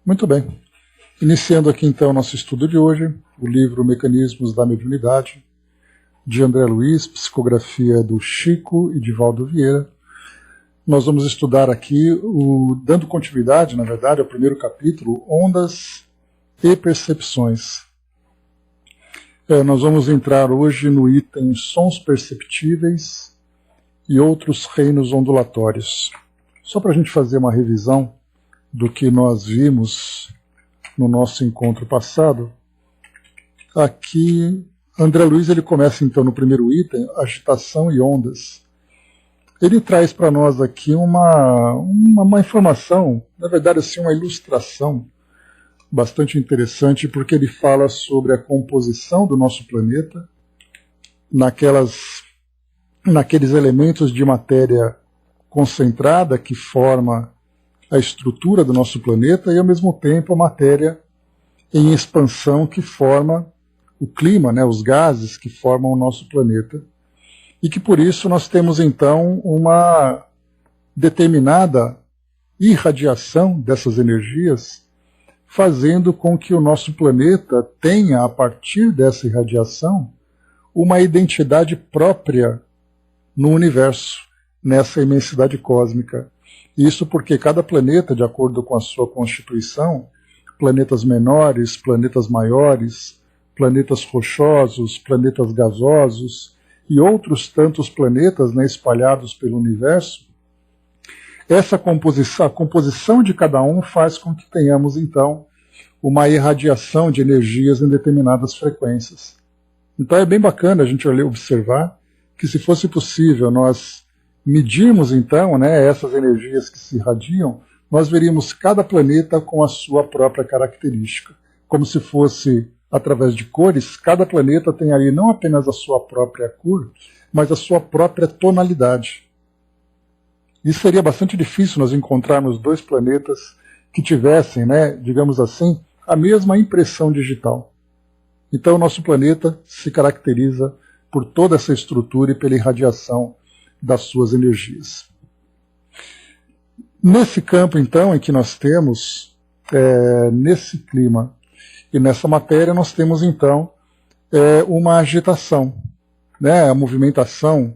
Muito bem. Iniciando aqui então o nosso estudo de hoje, o livro Mecanismos da Mediunidade, de André Luiz, psicografia do Chico e de Valdo Vieira. Nós vamos estudar aqui, dando continuidade, na verdade, ao primeiro capítulo, Ondas e Percepções. Nós vamos entrar hoje no item Sons Perceptíveis e Outros Reinos Ondulatórios. Só para a gente fazer uma revisão do que nós vimos no nosso encontro passado, aqui André Luiz ele começa então no primeiro item, agitação e ondas. Ele traz para nós aqui uma informação, na verdade assim, uma ilustração bastante interessante, porque ele fala sobre a composição do nosso planeta, naqueles elementos de matéria concentrada que forma a estrutura do nosso planeta e, ao mesmo tempo, a matéria em expansão que forma o clima, né, os gases que formam o nosso planeta. E que, por isso, nós temos, então, uma determinada irradiação dessas energias, fazendo com que o nosso planeta tenha, a partir dessa irradiação, uma identidade própria no universo, nessa imensidade cósmica. Isso porque cada planeta, de acordo com a sua constituição, planetas menores, planetas maiores, planetas rochosos, planetas gasosos e outros tantos planetas, né, espalhados pelo universo, a composição de cada um faz com que tenhamos, então, uma irradiação de energias em determinadas frequências. Então é bem bacana a gente observar que, se fosse possível nós medirmos, então, né, essas energias que se irradiam, nós veríamos cada planeta com a sua própria característica. Como se fosse, através de cores, cada planeta tem ali não apenas a sua própria cor, mas a sua própria tonalidade. Isso seria bastante difícil nós encontrarmos dois planetas que tivessem, né, digamos assim, a mesma impressão digital. Então o nosso planeta se caracteriza por toda essa estrutura e pela irradiação das suas energias. Nesse campo, então, em que nós temos, nesse clima e nessa matéria, nós temos, então, uma agitação, né? A movimentação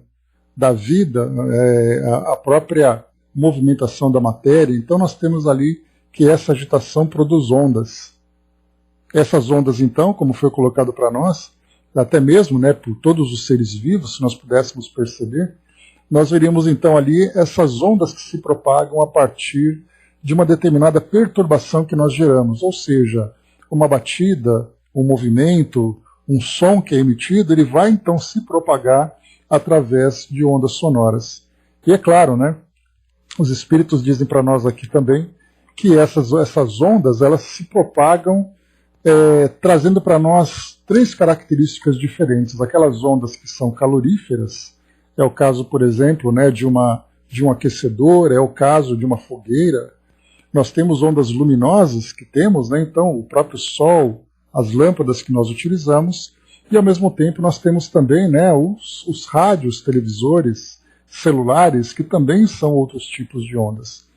da vida, a própria movimentação da matéria. Então, nós temos ali que essa agitação produz ondas. Essas ondas, então, como foi colocado para nós, até mesmo, né, por todos os seres vivos, se nós pudéssemos perceber, nós veríamos então ali essas ondas que se propagam a partir de uma determinada perturbação que nós geramos, ou seja, uma batida, um movimento, um som que é emitido, ele vai então se propagar através de ondas sonoras. E é claro, né, os espíritos dizem para nós aqui também que essas ondas elas se propagam trazendo para nós três características diferentes. Aquelas ondas que são caloríferas, é o caso, por exemplo, né, de um aquecedor, é o caso de uma fogueira. Nós temos ondas luminosas que temos, né, então o próprio sol, as lâmpadas que nós utilizamos, e ao mesmo tempo nós temos também, né, os rádios, televisores, celulares, que também são outros tipos de ondas.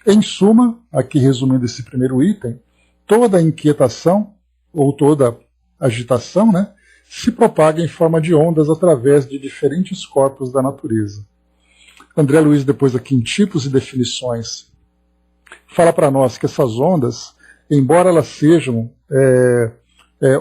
Em suma, aqui resumindo esse primeiro item, toda inquietação ou toda agitação, né, se propaga em forma de ondas através de diferentes corpos da natureza. André Luiz, depois aqui em tipos e definições, fala para nós que essas ondas, embora elas sejam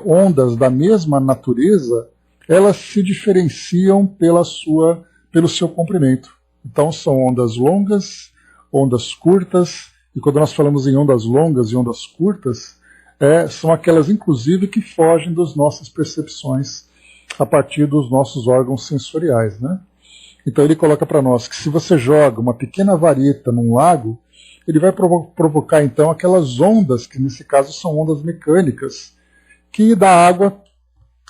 ondas da mesma natureza, elas se diferenciam pelo seu comprimento. Então são ondas longas, ondas curtas, e quando nós falamos em ondas longas e ondas curtas, são aquelas, inclusive, que fogem das nossas percepções a partir dos nossos órgãos sensoriais, né? Então ele coloca para nós que se você joga uma pequena vareta num lago, ele vai provocar, então, aquelas ondas, que nesse caso são ondas mecânicas, que da água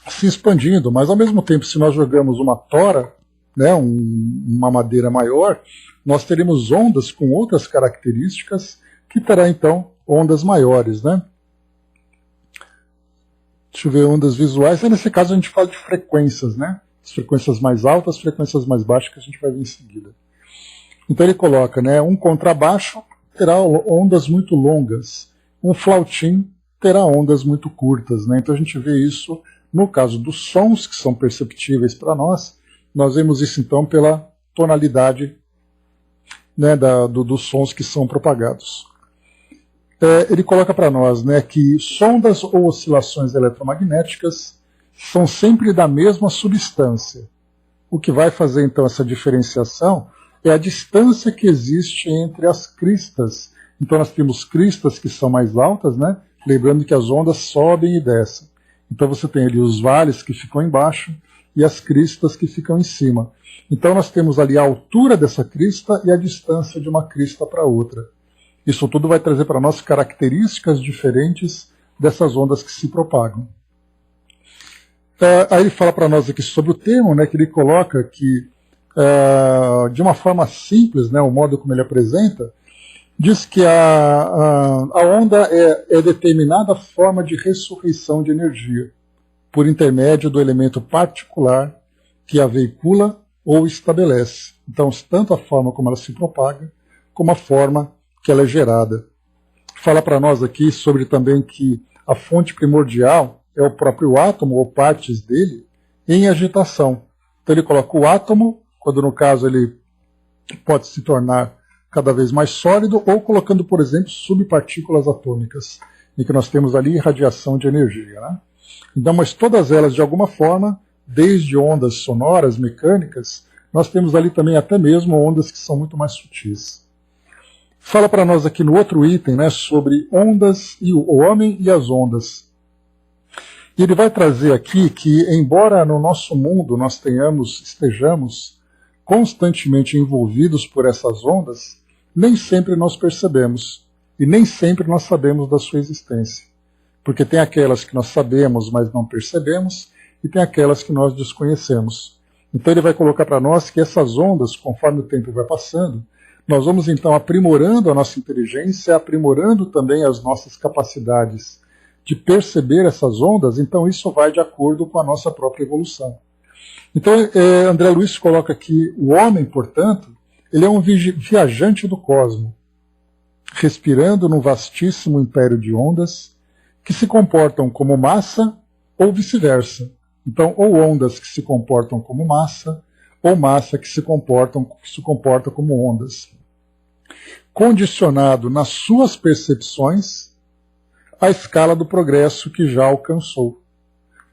se expandindo. Mas, ao mesmo tempo, se nós jogamos uma tora, né, uma madeira maior, nós teremos ondas com outras características, que terá, então, ondas maiores, né? Deixa eu ver, ondas visuais. Nesse caso a gente fala de frequências, né? As frequências mais altas, as frequências mais baixas, que a gente vai ver em seguida. Então ele coloca, né, um contrabaixo terá ondas muito longas, um flautim terá ondas muito curtas, né? Então a gente vê isso no caso dos sons que são perceptíveis para nós. Nós vemos isso então pela tonalidade, né, dos sons que são propagados. Ele coloca para nós, né, que sondas ou oscilações eletromagnéticas são sempre da mesma substância. O que vai fazer então essa diferenciação é a distância que existe entre as cristas. Então nós temos cristas que são mais altas, né? Lembrando que as ondas sobem e descem. Então você tem ali os vales que ficam embaixo e as cristas que ficam em cima. Então nós temos ali a altura dessa crista e a distância de uma crista para outra. Isso tudo vai trazer para nós características diferentes dessas ondas que se propagam. Aí ele fala para nós aqui sobre o termo, né, que ele coloca que, de uma forma simples, né, o modo como ele apresenta, diz que a onda é determinada forma de ressurreição de energia, por intermédio do elemento particular que a veicula ou estabelece. Então, tanto a forma como ela se propaga, como a forma que ela é gerada. Fala para nós aqui sobre também que a fonte primordial é o próprio átomo ou partes dele em agitação. Então ele coloca o átomo, quando no caso ele pode se tornar cada vez mais sólido, ou colocando, por exemplo, subpartículas atômicas, em que nós temos ali radiação de energia, né? Então, mas todas elas, de alguma forma, desde ondas sonoras, mecânicas, nós temos ali também até mesmo ondas que são muito mais sutis. Fala para nós aqui no outro item, né, sobre ondas e o homem e as ondas. E ele vai trazer aqui que, embora no nosso mundo nós estejamos constantemente envolvidos por essas ondas, nem sempre nós percebemos e nem sempre nós sabemos da sua existência. Porque tem aquelas que nós sabemos, mas não percebemos, e tem aquelas que nós desconhecemos. Então ele vai colocar para nós que essas ondas, conforme o tempo vai passando, nós vamos então aprimorando a nossa inteligência, aprimorando também as nossas capacidades de perceber essas ondas, então isso vai de acordo com a nossa própria evolução. Então André Luiz coloca que o homem, portanto, ele é um viajante do cosmos, respirando num vastíssimo império de ondas que se comportam como massa ou vice-versa. Então, ou ondas que se comportam como massa, ou massa que se comporta como ondas. Condicionado nas suas percepções à escala do progresso que já alcançou.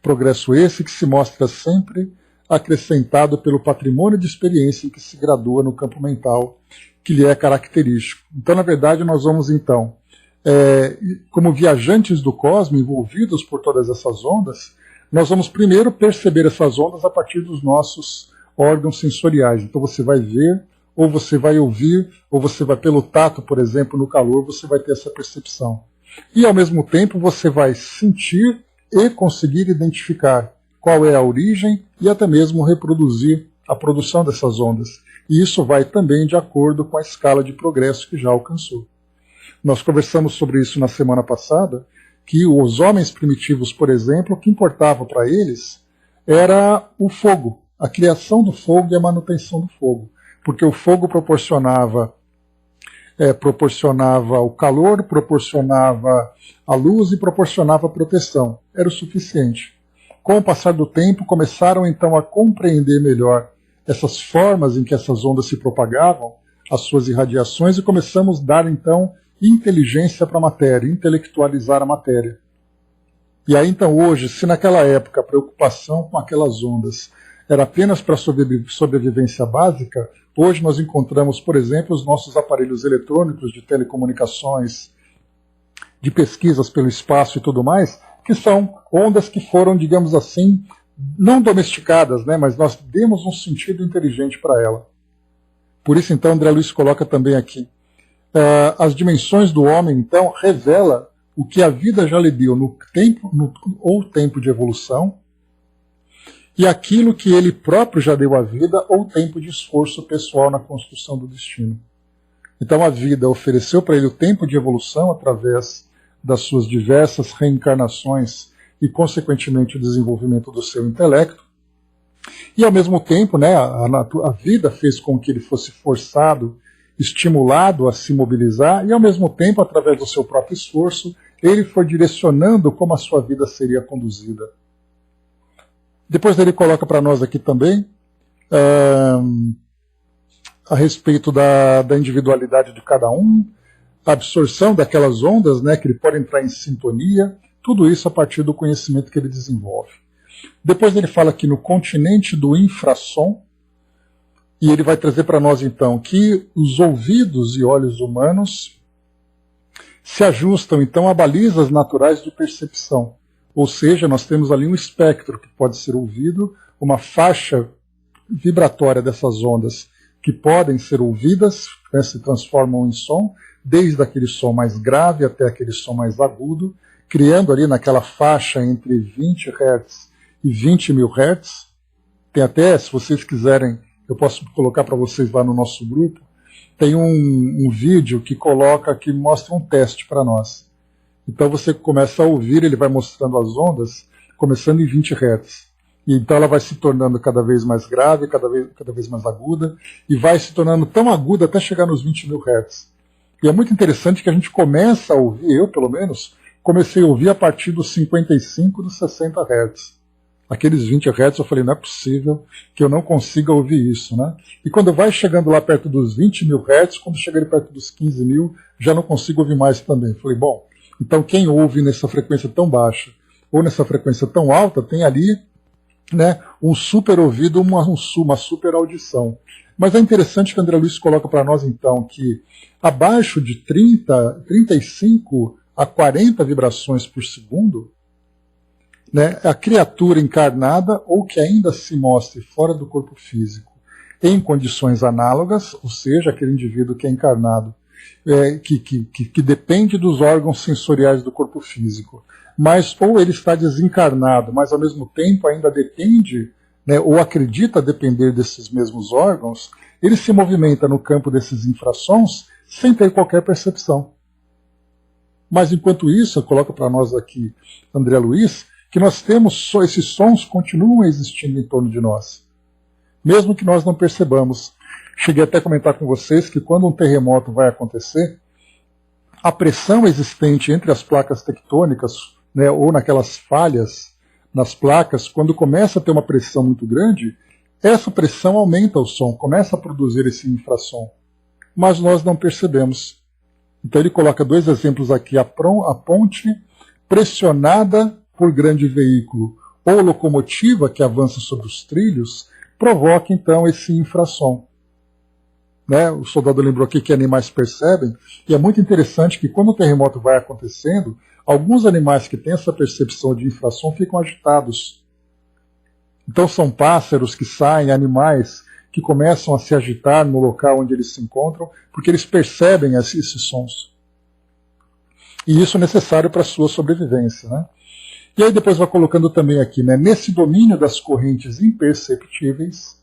Progresso esse que se mostra sempre acrescentado pelo patrimônio de experiência em que se gradua no campo mental, que lhe é característico. Então, na verdade, nós vamos então, como viajantes do cosmos, envolvidos por todas essas ondas, nós vamos primeiro perceber essas ondas a partir dos nossos órgãos sensoriais. Então você vai ver, ou você vai ouvir, ou você vai pelo tato, por exemplo, no calor, você vai ter essa percepção. E ao mesmo tempo você vai sentir e conseguir identificar qual é a origem e até mesmo reproduzir a produção dessas ondas. E isso vai também de acordo com a escala de progresso que já alcançou. Nós conversamos sobre isso na semana passada, que os homens primitivos, por exemplo, o que importava para eles era o fogo, a criação do fogo e a manutenção do fogo. Porque o fogo proporcionava o calor, proporcionava a luz e proporcionava a proteção. Era o suficiente. Com o passar do tempo, começaram então a compreender melhor essas formas em que essas ondas se propagavam, as suas irradiações, e começamos a dar então inteligência para a matéria, intelectualizar a matéria. E aí então hoje, se naquela época a preocupação com aquelas ondas era apenas para sobrevivência básica, hoje nós encontramos, por exemplo, os nossos aparelhos eletrônicos de telecomunicações, de pesquisas pelo espaço e tudo mais, que são ondas que foram, digamos assim, não domesticadas, né, mas nós demos um sentido inteligente para ela. Por isso, então, André Luiz coloca também aqui, as dimensões do homem, então, revela o que a vida já lhe deu no tempo de evolução, e aquilo que ele próprio já deu à vida, ou tempo de esforço pessoal na construção do destino. Então a vida ofereceu para ele o tempo de evolução através das suas diversas reencarnações e, consequentemente, o desenvolvimento do seu intelecto. E, ao mesmo tempo, né, a vida fez com que ele fosse forçado estimulado a se mobilizar e, ao mesmo tempo, através do seu próprio esforço, ele foi direcionando como a sua vida seria conduzida. Depois ele coloca para nós aqui também a respeito da individualidade de cada um, a absorção daquelas ondas, né, que ele pode entrar em sintonia, tudo isso a partir do conhecimento que ele desenvolve. Depois ele fala aqui no continente do infrassom, e ele vai trazer para nós então que os ouvidos e olhos humanos se ajustam então a balizas naturais de percepção. Ou seja, nós temos ali um espectro que pode ser ouvido, uma faixa vibratória dessas ondas que podem ser ouvidas, né, se transformam em som, desde aquele som mais grave até aquele som mais agudo, criando ali naquela faixa entre 20 Hz e 20 mil Hz. Tem até, se vocês quiserem, eu posso colocar para vocês lá no nosso grupo, tem um vídeo que mostra um teste para nós. Então você começa a ouvir, ele vai mostrando as ondas, começando em 20 Hz. E então ela vai se tornando cada vez mais grave, cada vez mais aguda, e vai se tornando tão aguda até chegar nos 20 mil Hz. E é muito interessante que a gente começa a ouvir, eu pelo menos, comecei a ouvir a partir dos 55, dos 60 Hz. Aqueles 20 Hz eu falei, não é possível que eu não consiga ouvir isso, né? E quando vai chegando lá perto dos 20 mil Hz, quando chega ali perto dos 15 mil, já não consigo ouvir mais também. Falei, bom, então quem ouve nessa frequência tão baixa ou nessa frequência tão alta tem ali, né, um super ouvido, uma super audição. Mas é interessante que o André Luiz coloca para nós então que abaixo de 35 a 40 vibrações por segundo, né, a criatura encarnada ou que ainda se mostre fora do corpo físico em condições análogas, ou seja, aquele indivíduo que é encarnado, que depende dos órgãos sensoriais do corpo físico, mas ou ele está desencarnado, mas ao mesmo tempo ainda depende, né, ou acredita depender desses mesmos órgãos, ele se movimenta no campo desses infrassons sem ter qualquer percepção. Mas enquanto isso, coloca para nós aqui André Luiz, que nós temos só esses sons continuam existindo em torno de nós, mesmo que nós não percebamos. Cheguei até a comentar com vocês que quando um terremoto vai acontecer, a pressão existente entre as placas tectônicas, né, ou naquelas falhas nas placas, quando começa a ter uma pressão muito grande, essa pressão aumenta o som, começa a produzir esse infrassom, mas nós não percebemos. Então ele coloca dois exemplos aqui, a ponte pressionada por grande veículo ou locomotiva que avança sobre os trilhos, provoca então esse infrassom. Né? O soldado lembrou aqui que animais percebem, e é muito interessante que quando o terremoto vai acontecendo, alguns animais que têm essa percepção de infrassom ficam agitados. Então são pássaros que saem, animais que começam a se agitar no local onde eles se encontram, porque eles percebem esses sons. E isso é necessário para a sua sobrevivência, né? E aí depois vai colocando também aqui, né, nesse domínio das correntes imperceptíveis,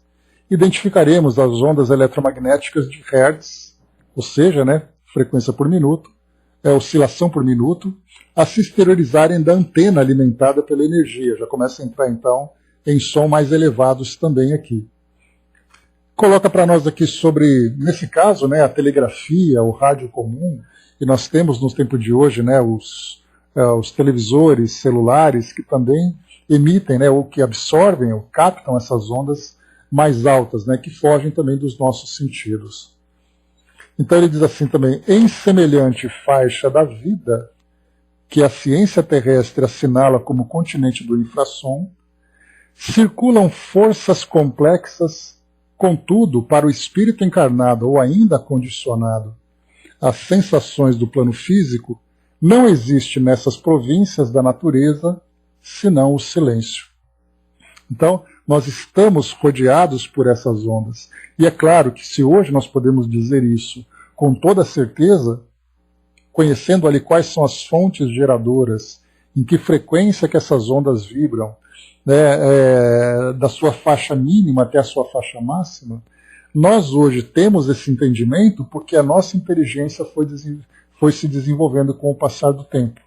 identificaremos as ondas eletromagnéticas de Hertz, ou seja, né, frequência por minuto, oscilação por minuto, a se exteriorizarem da antena alimentada pela energia. Já começa a entrar então em som mais elevados também aqui. Coloca para nós aqui sobre, nesse caso, né, a telegrafia, o rádio comum, e nós temos no tempo de hoje, né, os televisores celulares que também emitem, né, ou que absorvem ou captam essas ondas mais altas, né, que fogem também dos nossos sentidos. Então ele diz assim também, em semelhante faixa da vida, que a ciência terrestre assinala como continente do infrassom, circulam forças complexas, contudo, para o espírito encarnado ou ainda condicionado às sensações do plano físico, não existe nessas províncias da natureza senão o silêncio. Então, nós estamos rodeados por essas ondas. E é claro que se hoje nós podemos dizer isso com toda certeza, conhecendo ali quais são as fontes geradoras, em que frequência que essas ondas vibram, né, da sua faixa mínima até a sua faixa máxima, nós hoje temos esse entendimento porque a nossa inteligência foi se desenvolvendo com o passar do tempo,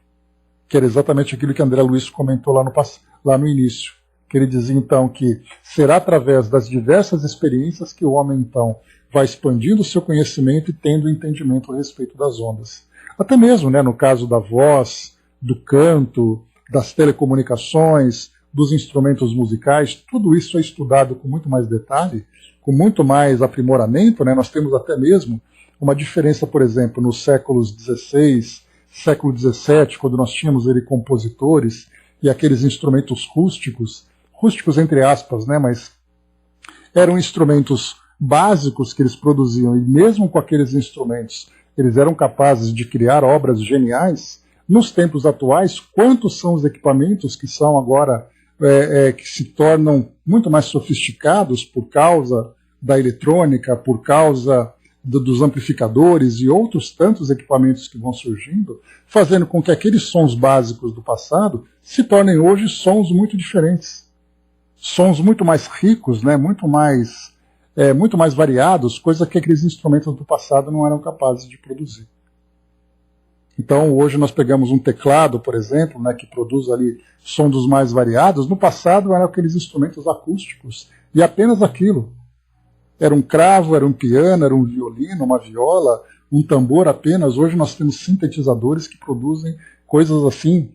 que era exatamente aquilo que André Luiz comentou lá no início, que ele dizia então que será através das diversas experiências que o homem então vai expandindo o seu conhecimento e tendo entendimento a respeito das ondas. Até mesmo, né, no caso da voz, do canto, das telecomunicações, dos instrumentos musicais, tudo isso é estudado com muito mais detalhe, com muito mais aprimoramento, né? Nós temos até mesmo uma diferença, por exemplo, nos séculos XVI, século XVII, quando nós tínhamos compositores e aqueles instrumentos rústicos entre aspas, né? Mas eram instrumentos básicos que eles produziam, e mesmo com aqueles instrumentos, eles eram capazes de criar obras geniais. Nos tempos atuais, quantos são os equipamentos que são agora, que se tornam muito mais sofisticados por causa da eletrônica, por causa dos amplificadores e outros tantos equipamentos que vão surgindo, fazendo com que aqueles sons básicos do passado se tornem hoje sons muito diferentes. Sons muito mais ricos, né, muito mais variados, coisa que aqueles instrumentos do passado não eram capazes de produzir. Então, hoje nós pegamos um teclado, por exemplo, né, que produz ali som dos mais variados. No passado eram aqueles instrumentos acústicos, e apenas aquilo. Era um cravo, era um piano, era um violino, uma viola, um tambor apenas. Hoje nós temos sintetizadores que produzem coisas assim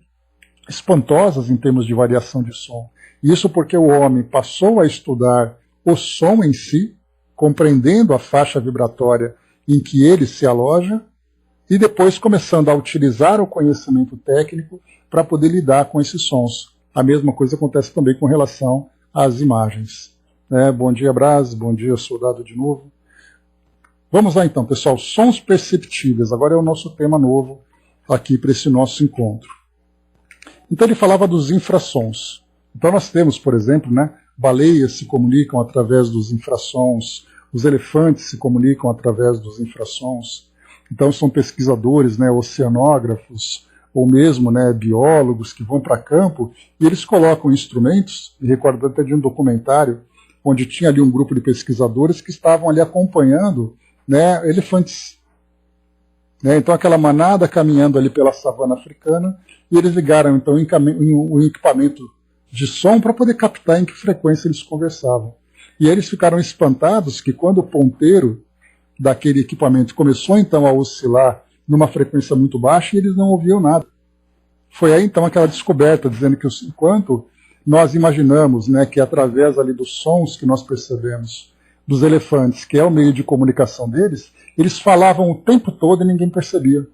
espantosas em termos de variação de som. Isso porque o homem passou a estudar o som em si, compreendendo a faixa vibratória em que ele se aloja, e depois começando a utilizar o conhecimento técnico para poder lidar com esses sons. A mesma coisa acontece também com relação às imagens. Bom dia, Braz, bom dia, soldado de novo. Vamos lá então, pessoal, sons perceptíveis. Agora é o nosso tema novo aqui para esse nosso encontro. Então ele falava dos infrassons. Então nós temos, por exemplo, né, baleias se comunicam através dos infrassons, os elefantes se comunicam através dos infrassons. Então são pesquisadores, né, oceanógrafos, ou mesmo, né, biólogos que vão para campo e eles colocam instrumentos, e recordo até de um documentário, onde tinha ali um grupo de pesquisadores que estavam ali acompanhando, né, elefantes. Então aquela manada caminhando ali pela savana africana, e eles ligaram então um equipamento de som para poder captar em que frequência eles conversavam. E eles ficaram espantados que quando o ponteiro daquele equipamento começou então a oscilar numa frequência muito baixa, e eles não ouviam nada. Foi aí então aquela descoberta, dizendo que enquanto nós imaginamos, né, que através ali dos sons que nós percebemos dos elefantes, que é o meio de comunicação deles, eles falavam o tempo todo e ninguém percebia.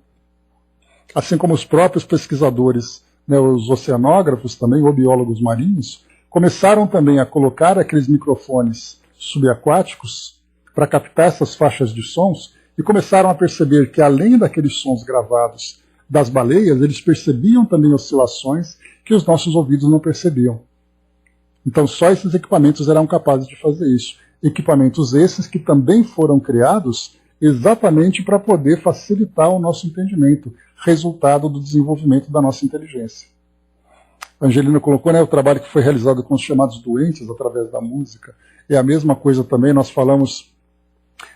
Assim como os próprios pesquisadores, né, os oceanógrafos também, ou biólogos marinhos, começaram também a colocar aqueles microfones subaquáticos para captar essas faixas de sons, e começaram a perceber que, além daqueles sons gravados das baleias, eles percebiam também oscilações que os nossos ouvidos não percebiam. Então só esses equipamentos eram capazes de fazer isso. Equipamentos esses que também foram criados exatamente para poder facilitar o nosso entendimento, resultado do desenvolvimento da nossa inteligência. A Angelina colocou, né, o trabalho que foi realizado com os chamados doentes através da música. É a mesma coisa também, nós falamos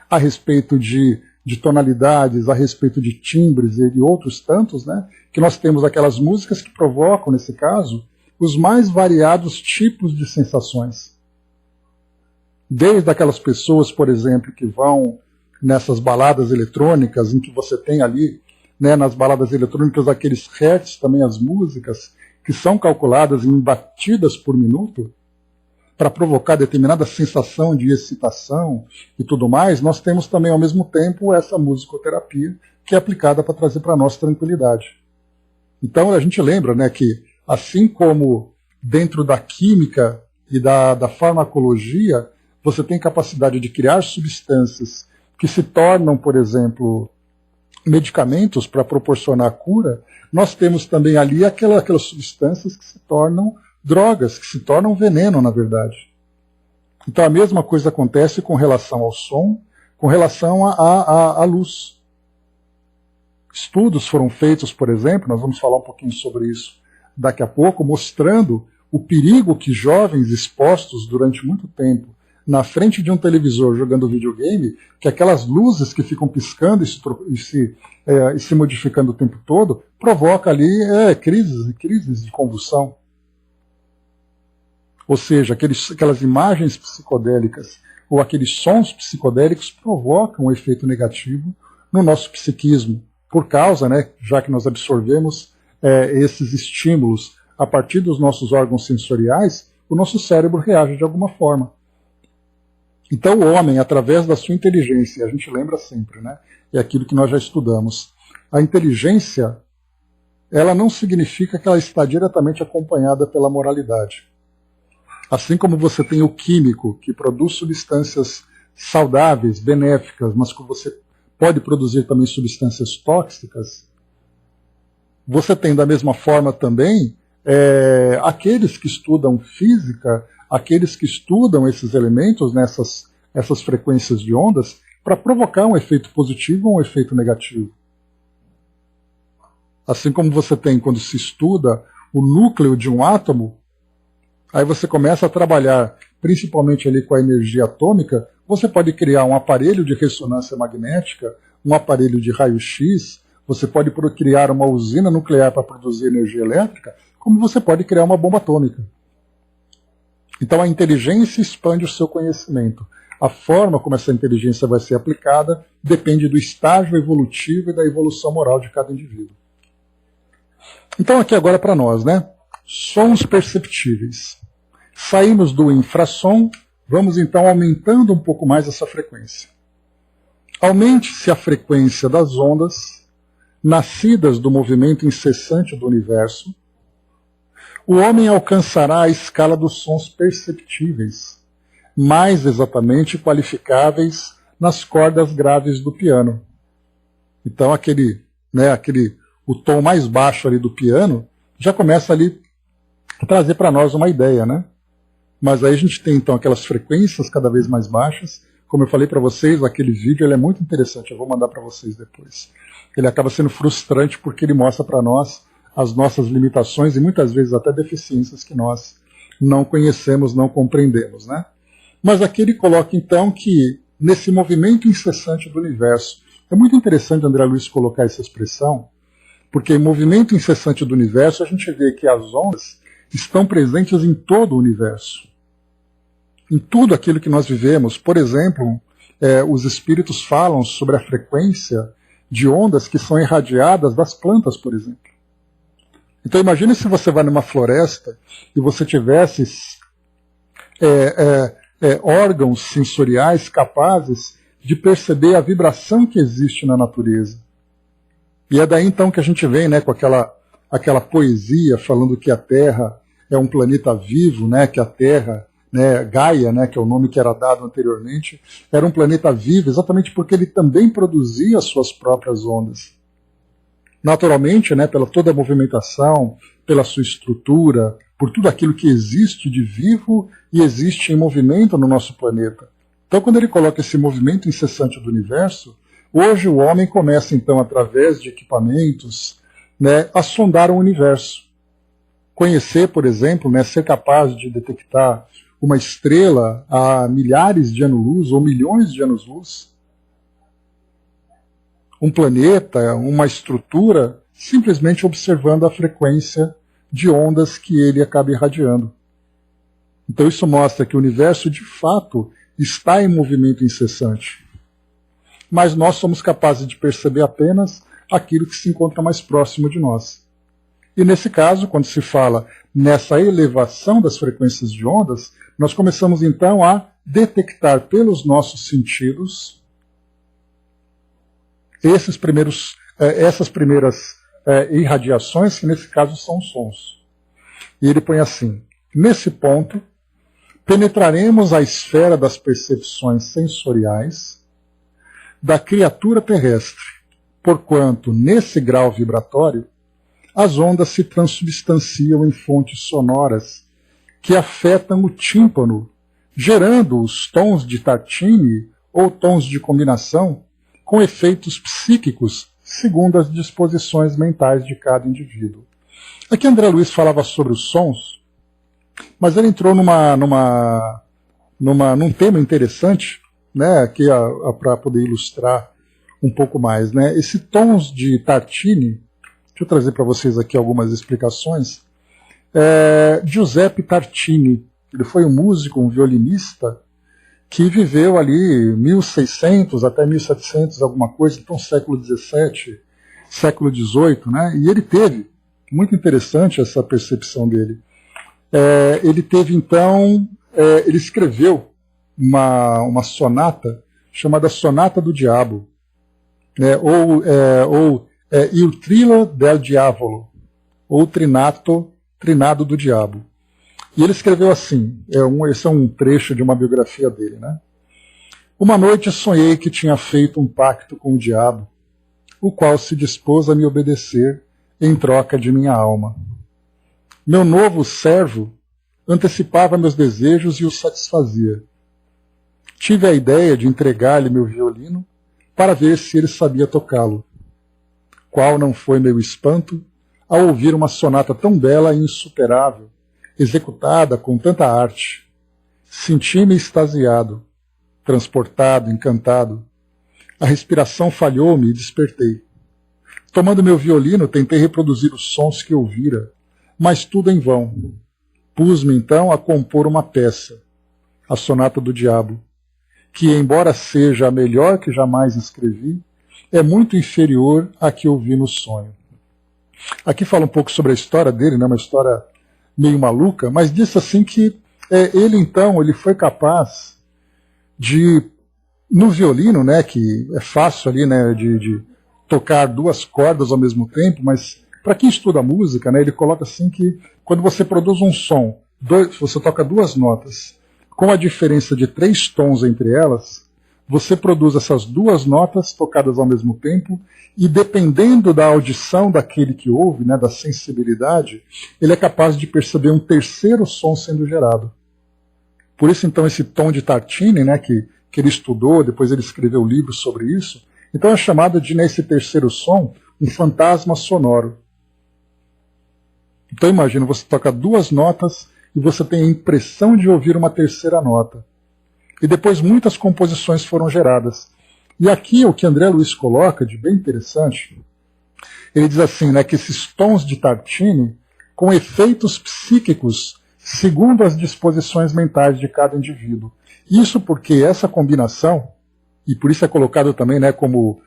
a respeito de tonalidades, a respeito de timbres e de outros tantos, né, que nós temos aquelas músicas que provocam, nesse caso, os mais variados tipos de sensações. Desde aquelas pessoas, por exemplo, que vão nessas baladas eletrônicas, em que você tem ali, né, nas baladas eletrônicas, aqueles hertz, também as músicas, que são calculadas em batidas por minuto, para provocar determinada sensação de excitação e tudo mais. Nós temos também, ao mesmo tempo, essa musicoterapia, que é aplicada para trazer para nós tranquilidade. Então a gente lembra, né, que, assim como dentro da química e da farmacologia, você tem capacidade de criar substâncias que se tornam, por exemplo, medicamentos para proporcionar cura, nós temos também ali aquelas substâncias que se tornam drogas, que se tornam veneno, na verdade. Então a mesma coisa acontece com relação ao som, com relação à luz. Estudos foram feitos, por exemplo, nós vamos falar um pouquinho sobre isso daqui a pouco, mostrando o perigo que jovens expostos durante muito tempo na frente de um televisor jogando videogame, que aquelas luzes que ficam piscando e se modificando o tempo todo, provoca ali crises de convulsão. Ou seja, aquelas imagens psicodélicas ou aqueles sons psicodélicos provocam um efeito negativo no nosso psiquismo, por causa, né, já que nós absorvemos esses estímulos a partir dos nossos órgãos sensoriais, o nosso cérebro reage de alguma forma. Então o homem, através da sua inteligência, a gente lembra sempre, né, é aquilo que nós já estudamos, a inteligência, ela não significa que ela está diretamente acompanhada pela moralidade. Assim como você tem o químico, que produz substâncias saudáveis, benéficas, mas que você pode produzir também substâncias tóxicas, você tem da mesma forma também aqueles que estudam física, aqueles que estudam esses elementos, essas frequências de ondas, para provocar um efeito positivo ou um efeito negativo. Assim como você tem quando se estuda o núcleo de um átomo, aí você começa a trabalhar principalmente ali com a energia atômica, você pode criar um aparelho de ressonância magnética, um aparelho de raio-x, você pode criar uma usina nuclear para produzir energia elétrica, como você pode criar uma bomba atômica. Então a inteligência expande o seu conhecimento. A forma como essa inteligência vai ser aplicada depende do estágio evolutivo e da evolução moral de cada indivíduo. Então aqui agora para nós, né? Sons perceptíveis. Saímos do infrassom, vamos então aumentando um pouco mais essa frequência. Aumente-se a frequência das ondas, nascidas do movimento incessante do universo, o homem alcançará a escala dos sons perceptíveis, mais exatamente qualificáveis nas cordas graves do piano. Então o tom mais baixo ali do piano já começa ali a trazer para nós uma ideia, né? Mas aí a gente tem então aquelas frequências cada vez mais baixas. Como eu falei para vocês, aquele vídeo ele é muito interessante, eu vou mandar para vocês depois. Ele acaba sendo frustrante porque ele mostra para nós as nossas limitações e muitas vezes até deficiências que nós não conhecemos, não compreendemos, né? Mas aqui ele coloca então que nesse movimento incessante do universo, é muito interessante André Luiz colocar essa expressão, porque em movimento incessante do universo a gente vê que as ondas estão presentes em todo o universo. Em tudo aquilo que nós vivemos. Por exemplo, os espíritos falam sobre a frequência de ondas que são irradiadas das plantas, por exemplo. Então imagine se você vai numa floresta e você tivesse órgãos sensoriais capazes de perceber a vibração que existe na natureza. E é daí então que a gente vem, né, com aquela poesia falando que a Terra é um planeta vivo, né, que a Terra, né, Gaia, né, que é o nome que era dado anteriormente, era um planeta vivo exatamente porque ele também produzia as suas próprias ondas. Naturalmente, né, pela toda a movimentação, pela sua estrutura, por tudo aquilo que existe de vivo e existe em movimento no nosso planeta. Então, quando ele coloca esse movimento incessante do universo, hoje o homem começa, então, através de equipamentos, né, a sondar o universo. Conhecer, por exemplo, né, ser capaz de detectar uma estrela a milhares de anos-luz ou milhões de anos-luz. Um planeta, uma estrutura, simplesmente observando a frequência de ondas que ele acaba irradiando. Então isso mostra que o universo, de fato, está em movimento incessante. Mas nós somos capazes de perceber apenas aquilo que se encontra mais próximo de nós. E nesse caso, quando se fala nessa elevação das frequências de ondas, nós começamos então a detectar pelos nossos sentidos essas primeiras irradiações, que nesse caso são sons. E ele põe assim: nesse ponto, penetraremos a esfera das percepções sensoriais da criatura terrestre, porquanto, nesse grau vibratório, as ondas se transubstanciam em fontes sonoras que afetam o tímpano, gerando os tons de Tartini ou tons de combinação com efeitos psíquicos segundo as disposições mentais de cada indivíduo. Aqui André Luiz falava sobre os sons, mas ele entrou num tema interessante, né, aqui para poder ilustrar um pouco mais, né? Esse tons de Tartini, deixa eu trazer para vocês aqui algumas explicações. Giuseppe Tartini, ele foi um músico, um violinista, que viveu ali 1600 até 1700, alguma coisa, então século XVII, século XVIII, né? E ele teve, muito interessante essa percepção dele, ele teve então, ele escreveu uma sonata chamada Sonata do Diabo, né? ou Il Trilo del Diavolo, ou Trinado do Diabo. E ele escreveu assim, esse é um trecho de uma biografia dele, né? Uma noite sonhei que tinha feito um pacto com o diabo, o qual se dispôs a me obedecer em troca de minha alma. Meu novo servo antecipava meus desejos e os satisfazia. Tive a ideia de entregar-lhe meu violino para ver se ele sabia tocá-lo. Qual não foi meu espanto ao ouvir uma sonata tão bela e insuperável, executada com tanta arte. Senti-me extasiado, transportado, encantado. A respiração falhou-me e despertei. Tomando meu violino, tentei reproduzir os sons que ouvira, mas tudo em vão. Pus-me então a compor uma peça, a Sonata do Diabo, que, embora seja a melhor que jamais escrevi, é muito inferior à que ouvi no sonho. Aqui fala um pouco sobre a história dele, né, uma história meio maluca, mas disse assim que ele então ele foi capaz de, no violino, né, que é fácil ali, né, de tocar duas cordas ao mesmo tempo, mas para quem estuda música, né, ele coloca assim que quando você produz um som, você toca duas notas, com a diferença de 3 tons entre elas, você produz essas duas notas tocadas ao mesmo tempo e dependendo da audição daquele que ouve, né, da sensibilidade, ele é capaz de perceber um terceiro som sendo gerado. Por isso, então, esse tom de Tartini, né, que ele estudou, depois ele escreveu livros sobre isso, então é chamado de, nesse terceiro som, um fantasma sonoro. Então imagina, você toca duas notas e você tem a impressão de ouvir uma terceira nota. E depois muitas composições foram geradas. E aqui o que André Luiz coloca, de bem interessante, ele diz assim, né, que esses tons de Tartini, com efeitos psíquicos, segundo as disposições mentais de cada indivíduo. Isso porque essa combinação, e por isso é colocado também, né, como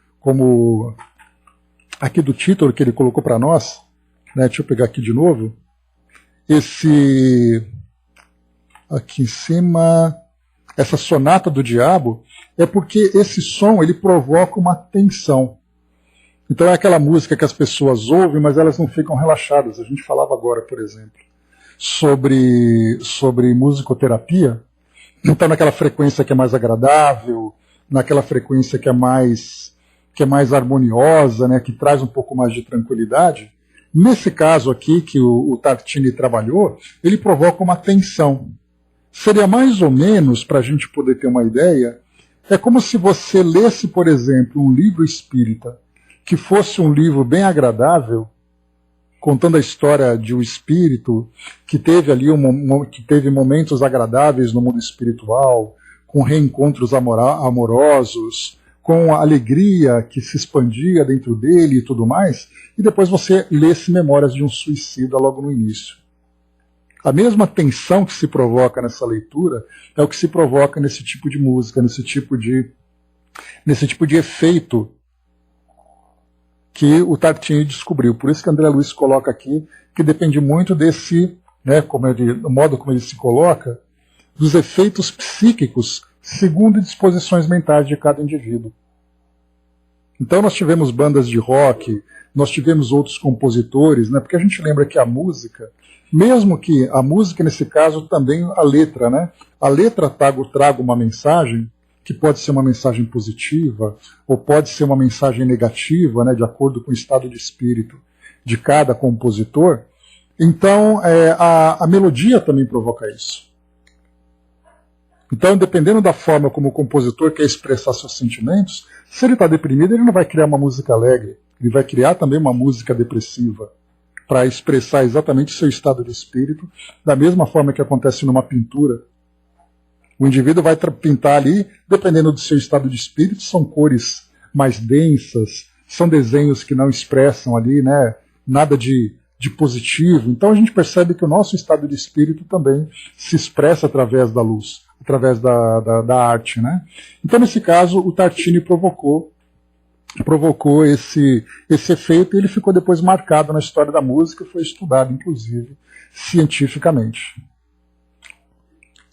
aqui do título que ele colocou para nós, né, deixa eu pegar aqui de novo, aqui em cima, essa Sonata do Diabo, é porque esse som ele provoca uma tensão. Então é aquela música que as pessoas ouvem, mas elas não ficam relaxadas. A gente falava agora, por exemplo, sobre musicoterapia. Então naquela frequência que é mais agradável, naquela frequência que é mais harmoniosa, né, que traz um pouco mais de tranquilidade. Nesse caso aqui que o Tartini trabalhou, ele provoca uma tensão. Seria mais ou menos, para a gente poder ter uma ideia, é como se você lesse, por exemplo, um livro espírita, que fosse um livro bem agradável, contando a história de um espírito que teve ali que teve momentos agradáveis no mundo espiritual, com reencontros amorosos, com a alegria que se expandia dentro dele e tudo mais, e depois você lesse Memórias de um Suicida logo no início. A mesma tensão que se provoca nessa leitura é o que se provoca nesse tipo de música, nesse tipo de efeito que o Tartini descobriu. Por isso que André Luiz coloca aqui que depende muito desse, né, do modo como ele se coloca, dos efeitos psíquicos segundo disposições mentais de cada indivíduo. Então nós tivemos bandas de rock, nós tivemos outros compositores, né, porque a gente lembra que a música, mesmo que a música nesse caso também a letra, né, a letra traga uma mensagem, que pode ser uma mensagem positiva, ou pode ser uma mensagem negativa, né, de acordo com o estado de espírito de cada compositor. Então a melodia também provoca isso. Então, dependendo da forma como o compositor quer expressar seus sentimentos, se ele está deprimido, ele não vai criar uma música alegre, ele vai criar também uma música depressiva, para expressar exatamente o seu estado de espírito, da mesma forma que acontece numa pintura. O indivíduo vai pintar ali, dependendo do seu estado de espírito, são cores mais densas, são desenhos que não expressam ali, né, nada de positivo. Então a gente percebe que o nosso estado de espírito também se expressa através da luz, através da arte, né? Então, nesse caso, o Tartini provocou esse efeito e ele ficou depois marcado na história da música e foi estudado, inclusive, cientificamente.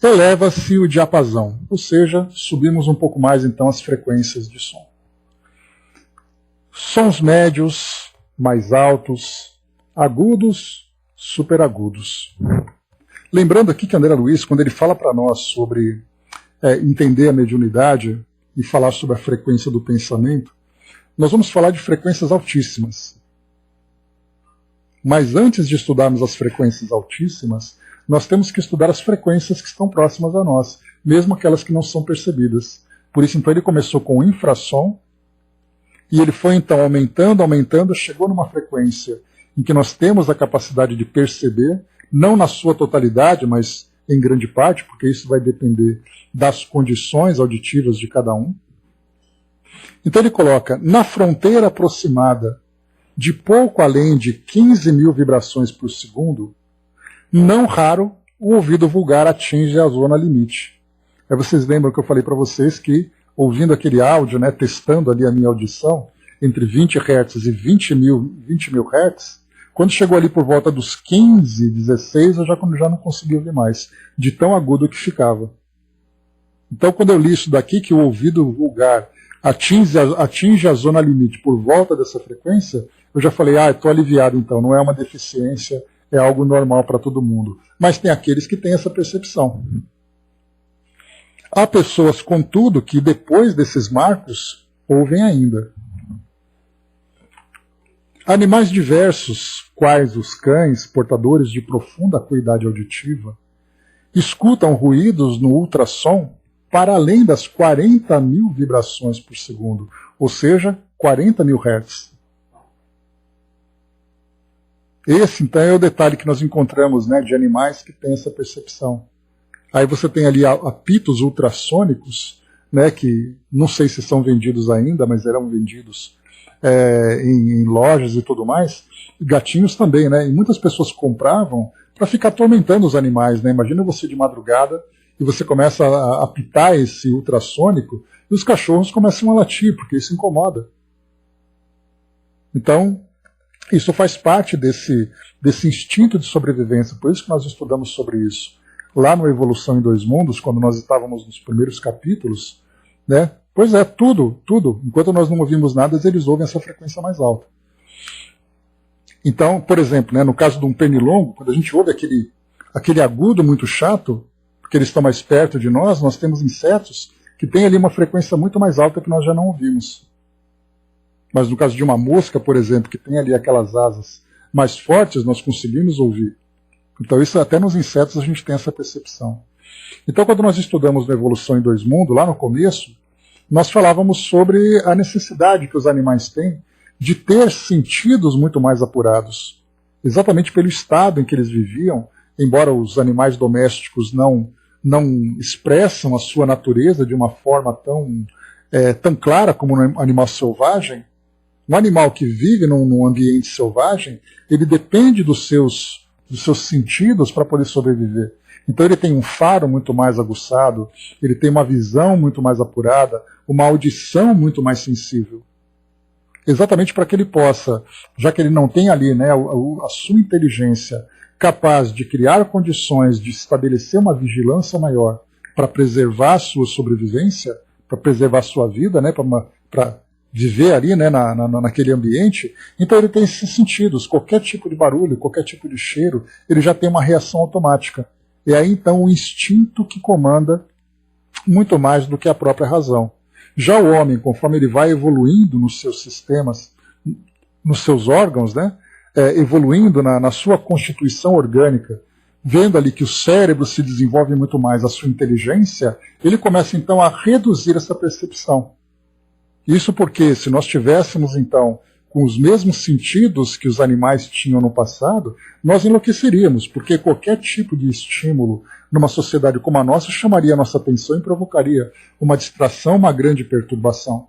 Eleva-se o diapasão, ou seja, subimos um pouco mais então as frequências de som. Sons médios, mais altos, agudos, superagudos. Lembrando aqui que André Luiz, quando ele fala para nós sobre entender a mediunidade e falar sobre a frequência do pensamento, nós vamos falar de frequências altíssimas. Mas antes de estudarmos as frequências altíssimas, nós temos que estudar as frequências que estão próximas a nós, mesmo aquelas que não são percebidas. Por isso, então, ele começou com o infrassom, e ele foi, então, aumentando, chegou numa frequência em que nós temos a capacidade de perceber, não na sua totalidade, mas em grande parte, porque isso vai depender das condições auditivas de cada um. Então ele coloca, na fronteira aproximada de pouco além de 15 mil vibrações por segundo, não raro o ouvido vulgar atinge a zona limite. Aí vocês lembram que eu falei para vocês que, ouvindo aquele áudio, né, testando ali a minha audição, entre 20 Hz e 20 mil Hz, quando chegou ali por volta dos 15, 16, eu já não conseguia ouvir mais, de tão agudo que ficava. Então, quando eu li isso daqui, que o ouvido vulgar atinge a zona limite por volta dessa frequência, eu já falei, estou aliviado então, não é uma deficiência, é algo normal para todo mundo. Mas tem aqueles que têm essa percepção. Há pessoas, contudo, que depois desses marcos, ouvem ainda. Animais diversos, quais os cães, portadores de profunda acuidade auditiva, escutam ruídos no ultrassom para além das 40 mil vibrações por segundo, ou seja, 40 mil Hz. Esse, então, é o detalhe que nós encontramos, né, de animais que têm essa percepção. Aí você tem ali apitos ultrassônicos, né, que não sei se são vendidos ainda, mas eram vendidos em lojas e tudo mais. Gatinhos também, né? E muitas pessoas compravam para ficar atormentando os animais, né? Imagina você de madrugada e você começa a apitar esse ultrassônico e os cachorros começam a latir, porque isso incomoda. Então, isso faz parte desse instinto de sobrevivência, por isso que nós estudamos sobre isso. Lá no Evolução em Dois Mundos, quando nós estávamos nos primeiros capítulos, né? Pois é, tudo. Enquanto nós não ouvimos nada, eles ouvem essa frequência mais alta. Então, por exemplo, né, no caso de um pernilongo, quando a gente ouve aquele agudo muito chato, porque eles estão mais perto de nós, nós temos insetos que têm ali uma frequência muito mais alta que nós já não ouvimos. Mas no caso de uma mosca, por exemplo, que tem ali aquelas asas mais fortes, nós conseguimos ouvir. Então isso até nos insetos a gente tem essa percepção. Então quando nós estudamos na Evolução em Dois Mundos, lá no começo, nós falávamos sobre a necessidade que os animais têm de ter sentidos muito mais apurados. Exatamente pelo estado em que eles viviam, embora os animais domésticos não expressam a sua natureza de uma forma tão clara como um animal selvagem, um animal que vive num ambiente selvagem, ele depende dos seus sentidos para poder sobreviver. Então ele tem um faro muito mais aguçado, ele tem uma visão muito mais apurada, uma audição muito mais sensível. Exatamente para que ele possa, já que ele não tem ali, né, a sua inteligência capaz de criar condições de estabelecer uma vigilância maior para preservar a sua sobrevivência, para preservar a sua vida, né, para viver ali, né, naquele ambiente, então ele tem esses sentidos. Qualquer tipo de barulho, qualquer tipo de cheiro, ele já tem uma reação automática. E aí então o instinto que comanda muito mais do que a própria razão. Já o homem, conforme ele vai evoluindo nos seus sistemas, nos seus órgãos, né, evoluindo na sua constituição orgânica, vendo ali que o cérebro se desenvolve muito mais, a sua inteligência, ele começa então a reduzir essa percepção. Isso porque se nós tivéssemos então com os mesmos sentidos que os animais tinham no passado, nós enlouqueceríamos, porque qualquer tipo de estímulo numa sociedade como a nossa chamaria a nossa atenção e provocaria uma distração, uma grande perturbação.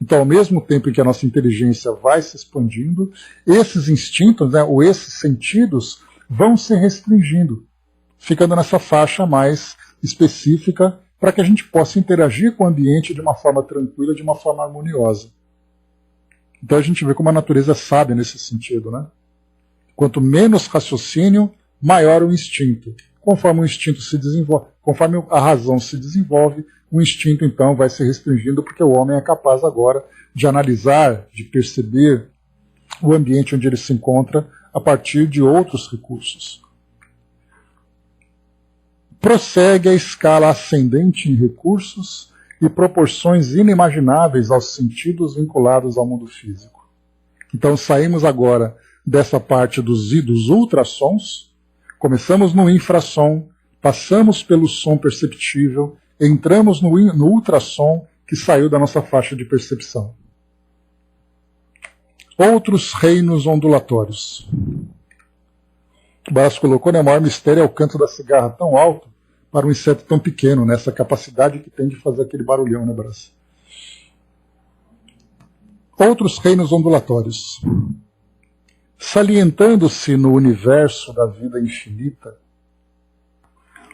Então, ao mesmo tempo em que a nossa inteligência vai se expandindo, esses instintos, né, ou esses sentidos vão se restringindo, ficando nessa faixa mais específica para que a gente possa interagir com o ambiente de uma forma tranquila, de uma forma harmoniosa. Então a gente vê como a natureza é sábia nesse sentido, né? Quanto menos raciocínio, maior o instinto. Conforme o instinto se desenvolve, conforme a razão se desenvolve, o instinto então vai se restringindo, porque o homem é capaz agora de analisar, de perceber o ambiente onde ele se encontra a partir de outros recursos. Prossegue a escala ascendente em recursos e proporções inimagináveis aos sentidos vinculados ao mundo físico. Então saímos agora dessa parte dos ultrassons, começamos no infrassom, passamos pelo som perceptível, entramos no ultrassom que saiu da nossa faixa de percepção. Outros reinos ondulatórios. O Barros colocou, né, o maior mistério é o canto da cigarra tão alto para um inseto tão pequeno, né, essa capacidade que tem de fazer aquele barulhão, né, Barros? Outros reinos ondulatórios. Salientando-se no universo da vida infinita,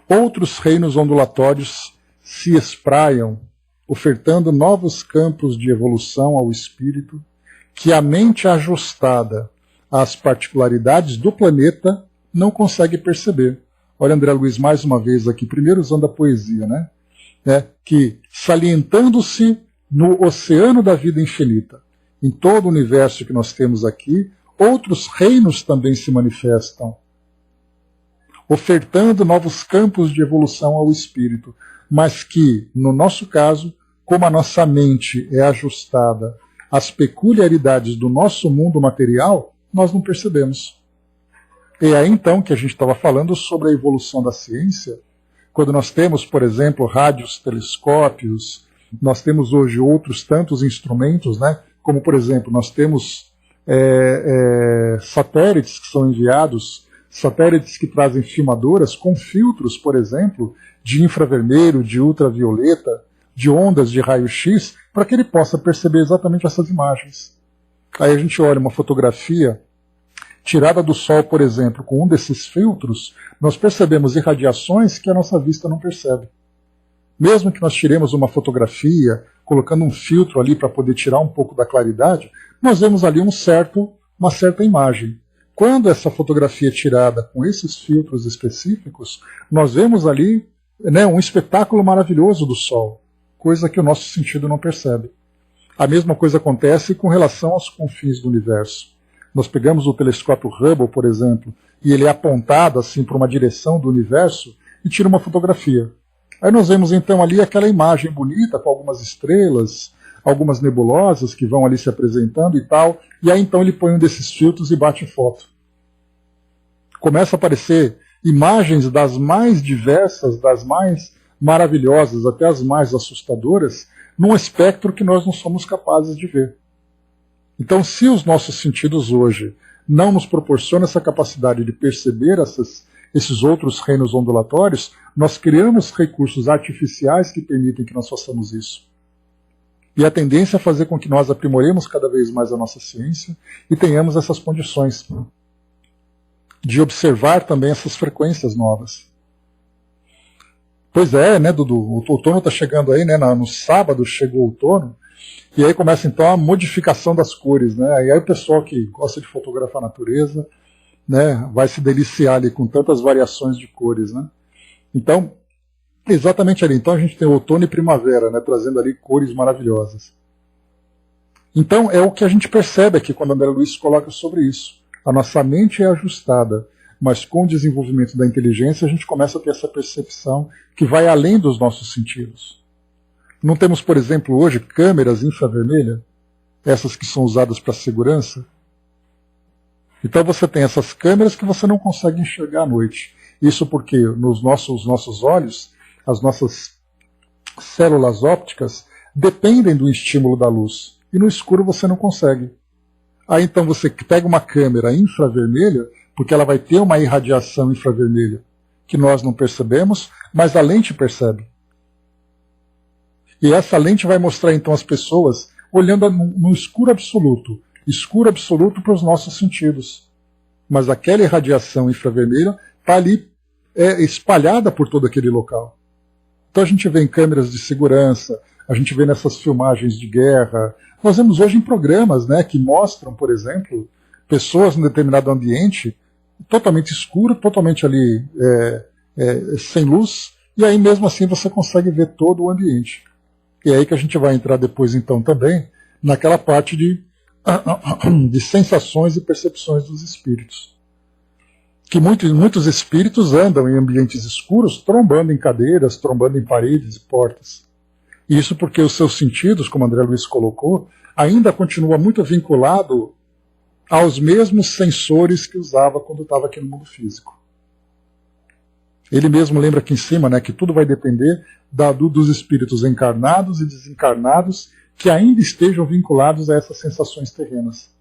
outros reinos ondulatórios se espraiam, ofertando novos campos de evolução ao espírito, que a mente ajustada às particularidades do planeta não consegue perceber. Olha, André Luiz, mais uma vez aqui, primeiro usando a poesia, né? Que salientando-se no oceano da vida infinita, em todo o universo que nós temos aqui, outros reinos também se manifestam, ofertando novos campos de evolução ao espírito, mas que, no nosso caso, como a nossa mente é ajustada às peculiaridades do nosso mundo material, nós não percebemos. E é aí então que a gente estava falando sobre a evolução da ciência, quando nós temos, por exemplo, rádios, telescópios, nós temos hoje outros tantos instrumentos, né? Como, por exemplo, nós temos satélites que são enviados, satélites que trazem filmadoras com filtros, por exemplo, de infravermelho, de ultravioleta, de ondas de raio-x, para que ele possa perceber exatamente essas imagens. Aí a gente olha uma fotografia tirada do Sol, por exemplo, com um desses filtros, nós percebemos irradiações que a nossa vista não percebe. Mesmo que nós tiremos uma fotografia, colocando um filtro ali para poder tirar um pouco da claridade, nós vemos ali uma certa imagem. Quando essa fotografia é tirada com esses filtros específicos, nós vemos ali, né, um espetáculo maravilhoso do Sol, coisa que o nosso sentido não percebe. A mesma coisa acontece com relação aos confins do universo. Nós pegamos o telescópio Hubble, por exemplo, e ele é apontado assim para uma direção do universo e tira uma fotografia. Aí nós vemos então ali aquela imagem bonita com algumas estrelas, algumas nebulosas que vão ali se apresentando e tal, e aí então ele põe um desses filtros e bate foto. Começa a aparecer imagens das mais diversas, das mais maravilhosas, até as mais assustadoras, num espectro que nós não somos capazes de ver. Então, se os nossos sentidos hoje não nos proporcionam essa capacidade de perceber esses outros reinos ondulatórios, nós criamos recursos artificiais que permitem que nós façamos isso. E a tendência é fazer com que nós aprimoremos cada vez mais a nossa ciência e tenhamos essas condições de observar também essas frequências novas. Pois é, né, Dudu? O outono está chegando aí, né? No sábado chegou o outono, e aí começa então a modificação das cores, né? E aí o pessoal que gosta de fotografar a natureza, né, vai se deliciar ali com tantas variações de cores, né? Então, exatamente ali. Então a gente tem outono e primavera, né, trazendo ali cores maravilhosas. Então é o que a gente percebe aqui quando André Luiz coloca sobre isso. A nossa mente é ajustada, mas com o desenvolvimento da inteligência a gente começa a ter essa percepção que vai além dos nossos sentidos. Não temos, por exemplo, hoje câmeras infravermelhas, essas que são usadas para segurança? Então você tem essas câmeras que você não consegue enxergar à noite. Isso porque nos nossos olhos, as nossas células ópticas dependem do estímulo da luz. E no escuro você não consegue. Aí então você pega uma câmera infravermelha, porque ela vai ter uma irradiação infravermelha que nós não percebemos, mas a lente percebe. E essa lente vai mostrar então as pessoas olhando no escuro absoluto para os nossos sentidos. Mas aquela irradiação infravermelha está ali espalhada por todo aquele local. Então a gente vê em câmeras de segurança, a gente vê nessas filmagens de guerra. Nós vemos hoje em programas, né, que mostram, por exemplo, pessoas em determinado ambiente totalmente escuro, totalmente ali sem luz, e aí mesmo assim você consegue ver todo o ambiente. E é aí que a gente vai entrar depois então também naquela parte de sensações e percepções dos espíritos. Que muitos espíritos andam em ambientes escuros, trombando em cadeiras, trombando em paredes e portas. Isso porque os seus sentidos, como André Luiz colocou, ainda continua muito vinculado aos mesmos sensores que usava quando estava aqui no mundo físico. Ele mesmo lembra aqui em cima, né, que tudo vai depender dos espíritos encarnados e desencarnados que ainda estejam vinculados a essas sensações terrenas.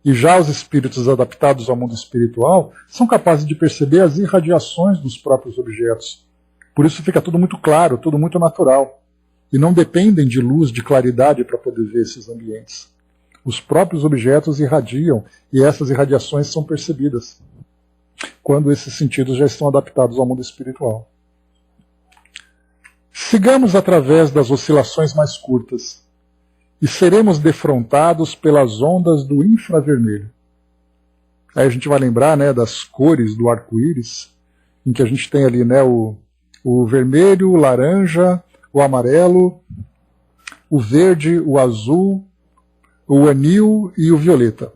E já os espíritos adaptados ao mundo espiritual são capazes de perceber as irradiações dos próprios objetos. Por isso fica tudo muito claro, tudo muito natural. E não dependem de luz, de claridade para poder ver esses ambientes. Os próprios objetos irradiam e essas irradiações são percebidas quando esses sentidos já estão adaptados ao mundo espiritual. Sigamos através das oscilações mais curtas e seremos defrontados pelas ondas do infravermelho. Aí a gente vai lembrar, né, das cores do arco-íris, em que a gente tem ali, né, o vermelho, o laranja, o amarelo, o verde, o azul, o anil e o violeta.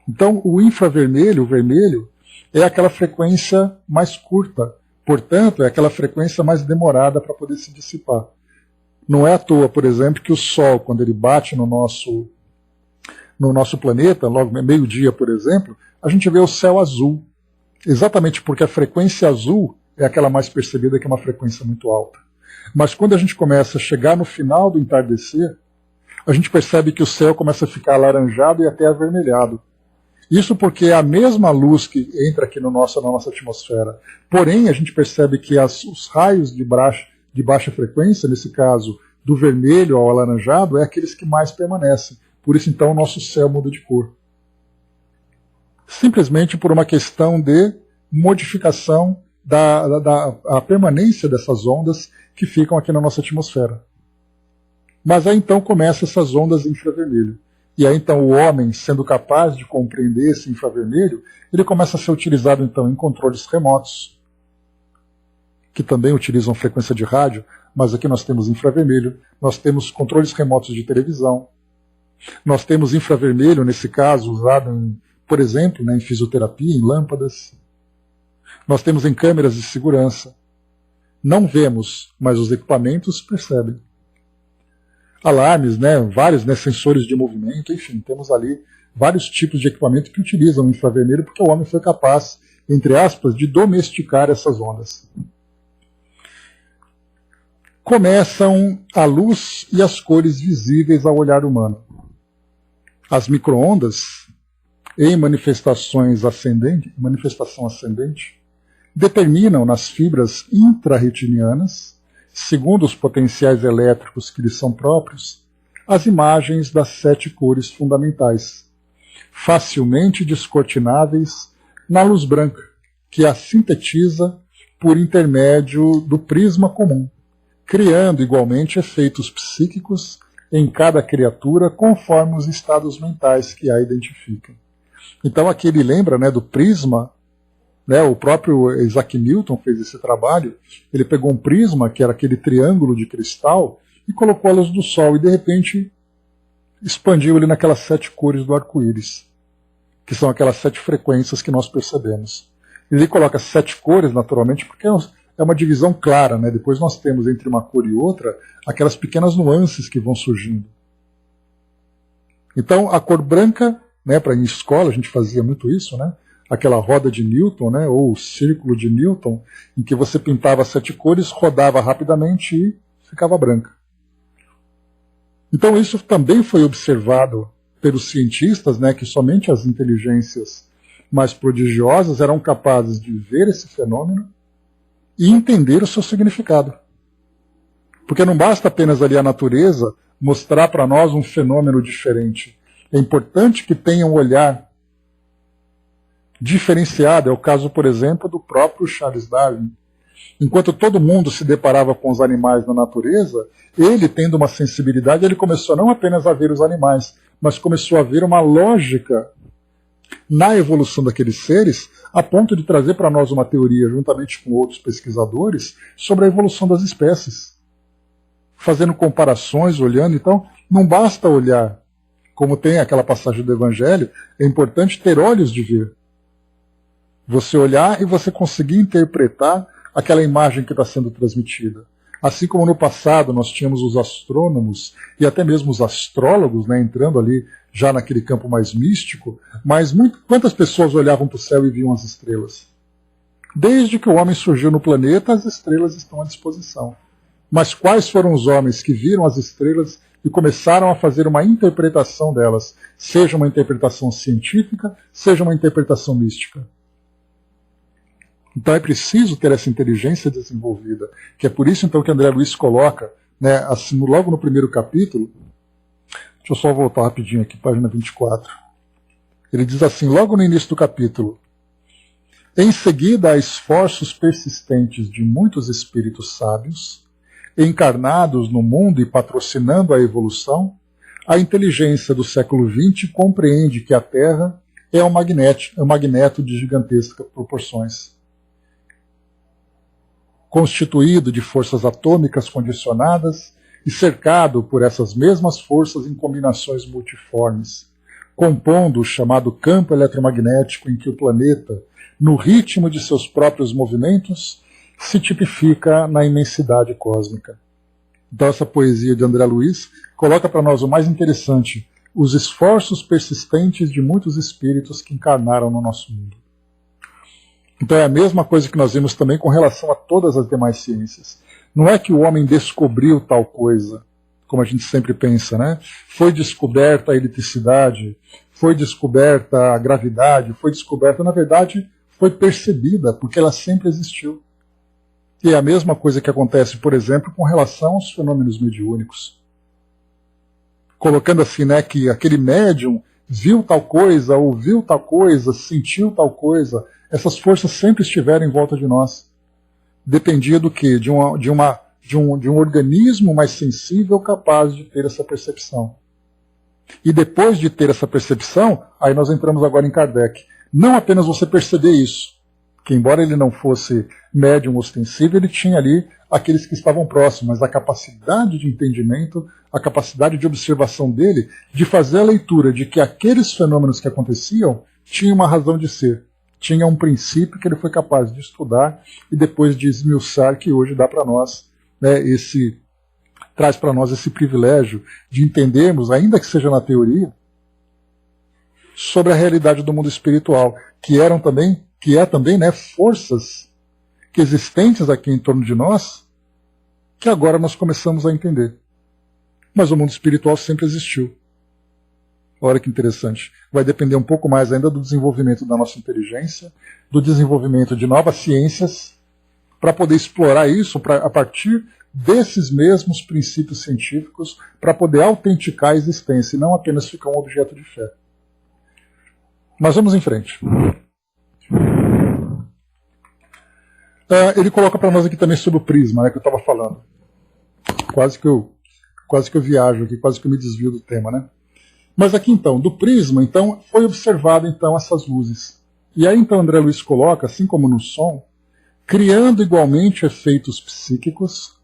Então, o infravermelho, o vermelho, é aquela frequência mais curta, portanto, é aquela frequência mais demorada para poder se dissipar. Não é à toa, por exemplo, que o Sol, quando ele bate no nosso planeta, logo meio-dia, por exemplo, a gente vê o céu azul. Exatamente porque a frequência azul é aquela mais percebida, que é uma frequência muito alta. Mas quando a gente começa a chegar no final do entardecer, a gente percebe que o céu começa a ficar alaranjado e até avermelhado. Isso porque é a mesma luz que entra aqui na nossa atmosfera. Porém, a gente percebe que os raios de baixa frequência, nesse caso do vermelho ao alaranjado, é aqueles que mais permanecem. Por isso, então, o nosso céu muda de cor. Simplesmente por uma questão de modificação da permanência dessas ondas que ficam aqui na nossa atmosfera. Mas aí então começam essas ondas infravermelho. E aí então o homem, sendo capaz de compreender esse infravermelho, ele começa a ser utilizado então em controles remotos, que também utilizam frequência de rádio, mas aqui nós temos infravermelho, nós temos controles remotos de televisão, nós temos infravermelho, nesse caso, usado, por exemplo, em fisioterapia, em lâmpadas, nós temos em câmeras de segurança. Não vemos, mas os equipamentos percebem. Alarmes, vários sensores de movimento, enfim, temos ali vários tipos de equipamento que utilizam o infravermelho porque o homem foi capaz, entre aspas, de domesticar essas ondas. Começam a luz e as cores visíveis ao olhar humano. As microondas, em manifestação ascendente, determinam nas fibras intrarretinianas, segundo os potenciais elétricos que lhes são próprios, as imagens das 7 cores fundamentais, facilmente descortináveis na luz branca, que as sintetiza por intermédio do prisma comum, criando igualmente efeitos psíquicos em cada criatura conforme os estados mentais que a identificam. Então aqui ele lembra do prisma. O próprio Isaac Newton fez esse trabalho. Ele pegou um prisma, que era aquele triângulo de cristal, e colocou a luz do sol, e de repente expandiu ele naquelas 7 cores do arco-íris, que são aquelas 7 frequências que nós percebemos. Ele coloca 7 cores, naturalmente, porque é uma divisão clara. Depois nós temos entre uma cor e outra aquelas pequenas nuances que vão surgindo. Então a cor branca, para em escola a gente fazia muito isso, aquela roda de Newton, ou o círculo de Newton, em que você pintava 7 cores, rodava rapidamente e ficava branca. Então isso também foi observado pelos cientistas, que somente as inteligências mais prodigiosas eram capazes de ver esse fenômeno e entender o seu significado. Porque não basta apenas ali a natureza mostrar para nós um fenômeno diferente. É importante que tenha um olhar diferenciado. É o caso, por exemplo, do próprio Charles Darwin, Enquanto todo mundo se deparava com os animais na natureza, ele, tendo uma sensibilidade, ele começou não apenas a ver os animais, mas começou a ver uma lógica na evolução daqueles seres, a ponto de trazer para nós uma teoria, juntamente com outros pesquisadores, sobre a evolução das espécies. Fazendo comparações, olhando. Então, não basta olhar, como tem aquela passagem do Evangelho, é importante ter olhos de ver. Você olhar e você conseguir interpretar aquela imagem que está sendo transmitida. Assim como no passado nós tínhamos os astrônomos e até mesmo os astrólogos, né, entrando ali já naquele campo mais místico, mas quantas pessoas olhavam para o céu e viam as estrelas? Desde que o homem surgiu no planeta, as estrelas estão à disposição. Mas quais foram os homens que viram as estrelas e começaram a fazer uma interpretação delas, seja uma interpretação científica, seja uma interpretação mística? Então é preciso ter essa inteligência desenvolvida, que é por isso então que André Luiz coloca, né, assim, logo no primeiro capítulo, deixa eu só voltar rapidinho aqui, página 24, ele diz assim, logo no início do capítulo, em seguida há esforços persistentes de muitos espíritos sábios, encarnados no mundo e patrocinando a evolução, a inteligência do século XX compreende que a Terra é um magneto de gigantescas proporções, constituído de forças atômicas condicionadas e cercado por essas mesmas forças em combinações multiformes, compondo o chamado campo eletromagnético em que o planeta, no ritmo de seus próprios movimentos, se tipifica na imensidade cósmica. Então essa poesia de André Luiz coloca para nós o mais interessante, os esforços persistentes de muitos espíritos que encarnaram no nosso mundo. Então é a mesma coisa que nós vimos também com relação a todas as demais ciências. Não é que o homem descobriu tal coisa, como a gente sempre pensa, né? Foi descoberta a eletricidade, foi descoberta a gravidade, foi descoberta, na verdade, foi percebida, porque ela sempre existiu. E é a mesma coisa que acontece, por exemplo, com relação aos fenômenos mediúnicos. Colocando assim, né, que aquele médium viu tal coisa, ouviu tal coisa, sentiu tal coisa, essas forças sempre estiveram em volta de nós. Dependia do quê? De um organismo mais sensível capaz de ter essa percepção. E depois de ter essa percepção, aí nós entramos agora em Kardec. Não apenas você perceber isso, que embora ele não fosse médium ostensivo, ele tinha ali aqueles que estavam próximos, mas a capacidade de entendimento, a capacidade de observação dele, de fazer a leitura de que aqueles fenômenos que aconteciam tinham uma razão de ser. Tinha um princípio que ele foi capaz de estudar e depois de esmiuçar, que hoje dá para nós, né, traz para nós esse privilégio de entendermos, ainda que seja na teoria, sobre a realidade do mundo espiritual, que é também, né, forças que existentes aqui em torno de nós, que agora nós começamos a entender. Mas o mundo espiritual sempre existiu. Olha que interessante. Vai depender um pouco mais ainda do desenvolvimento da nossa inteligência, do desenvolvimento de novas ciências, para poder explorar isso a partir desses mesmos princípios científicos, para poder autenticar a existência e não apenas ficar um objeto de fé. Mas vamos em frente. Ele coloca para nós aqui também sobre o prisma, né, que eu estava falando. Quase que eu viajo aqui, quase que eu me desvio do tema, né? Mas aqui então, do prisma, então, foi observado então essas luzes. E aí então André Luiz coloca, assim como no som, criando igualmente efeitos psíquicos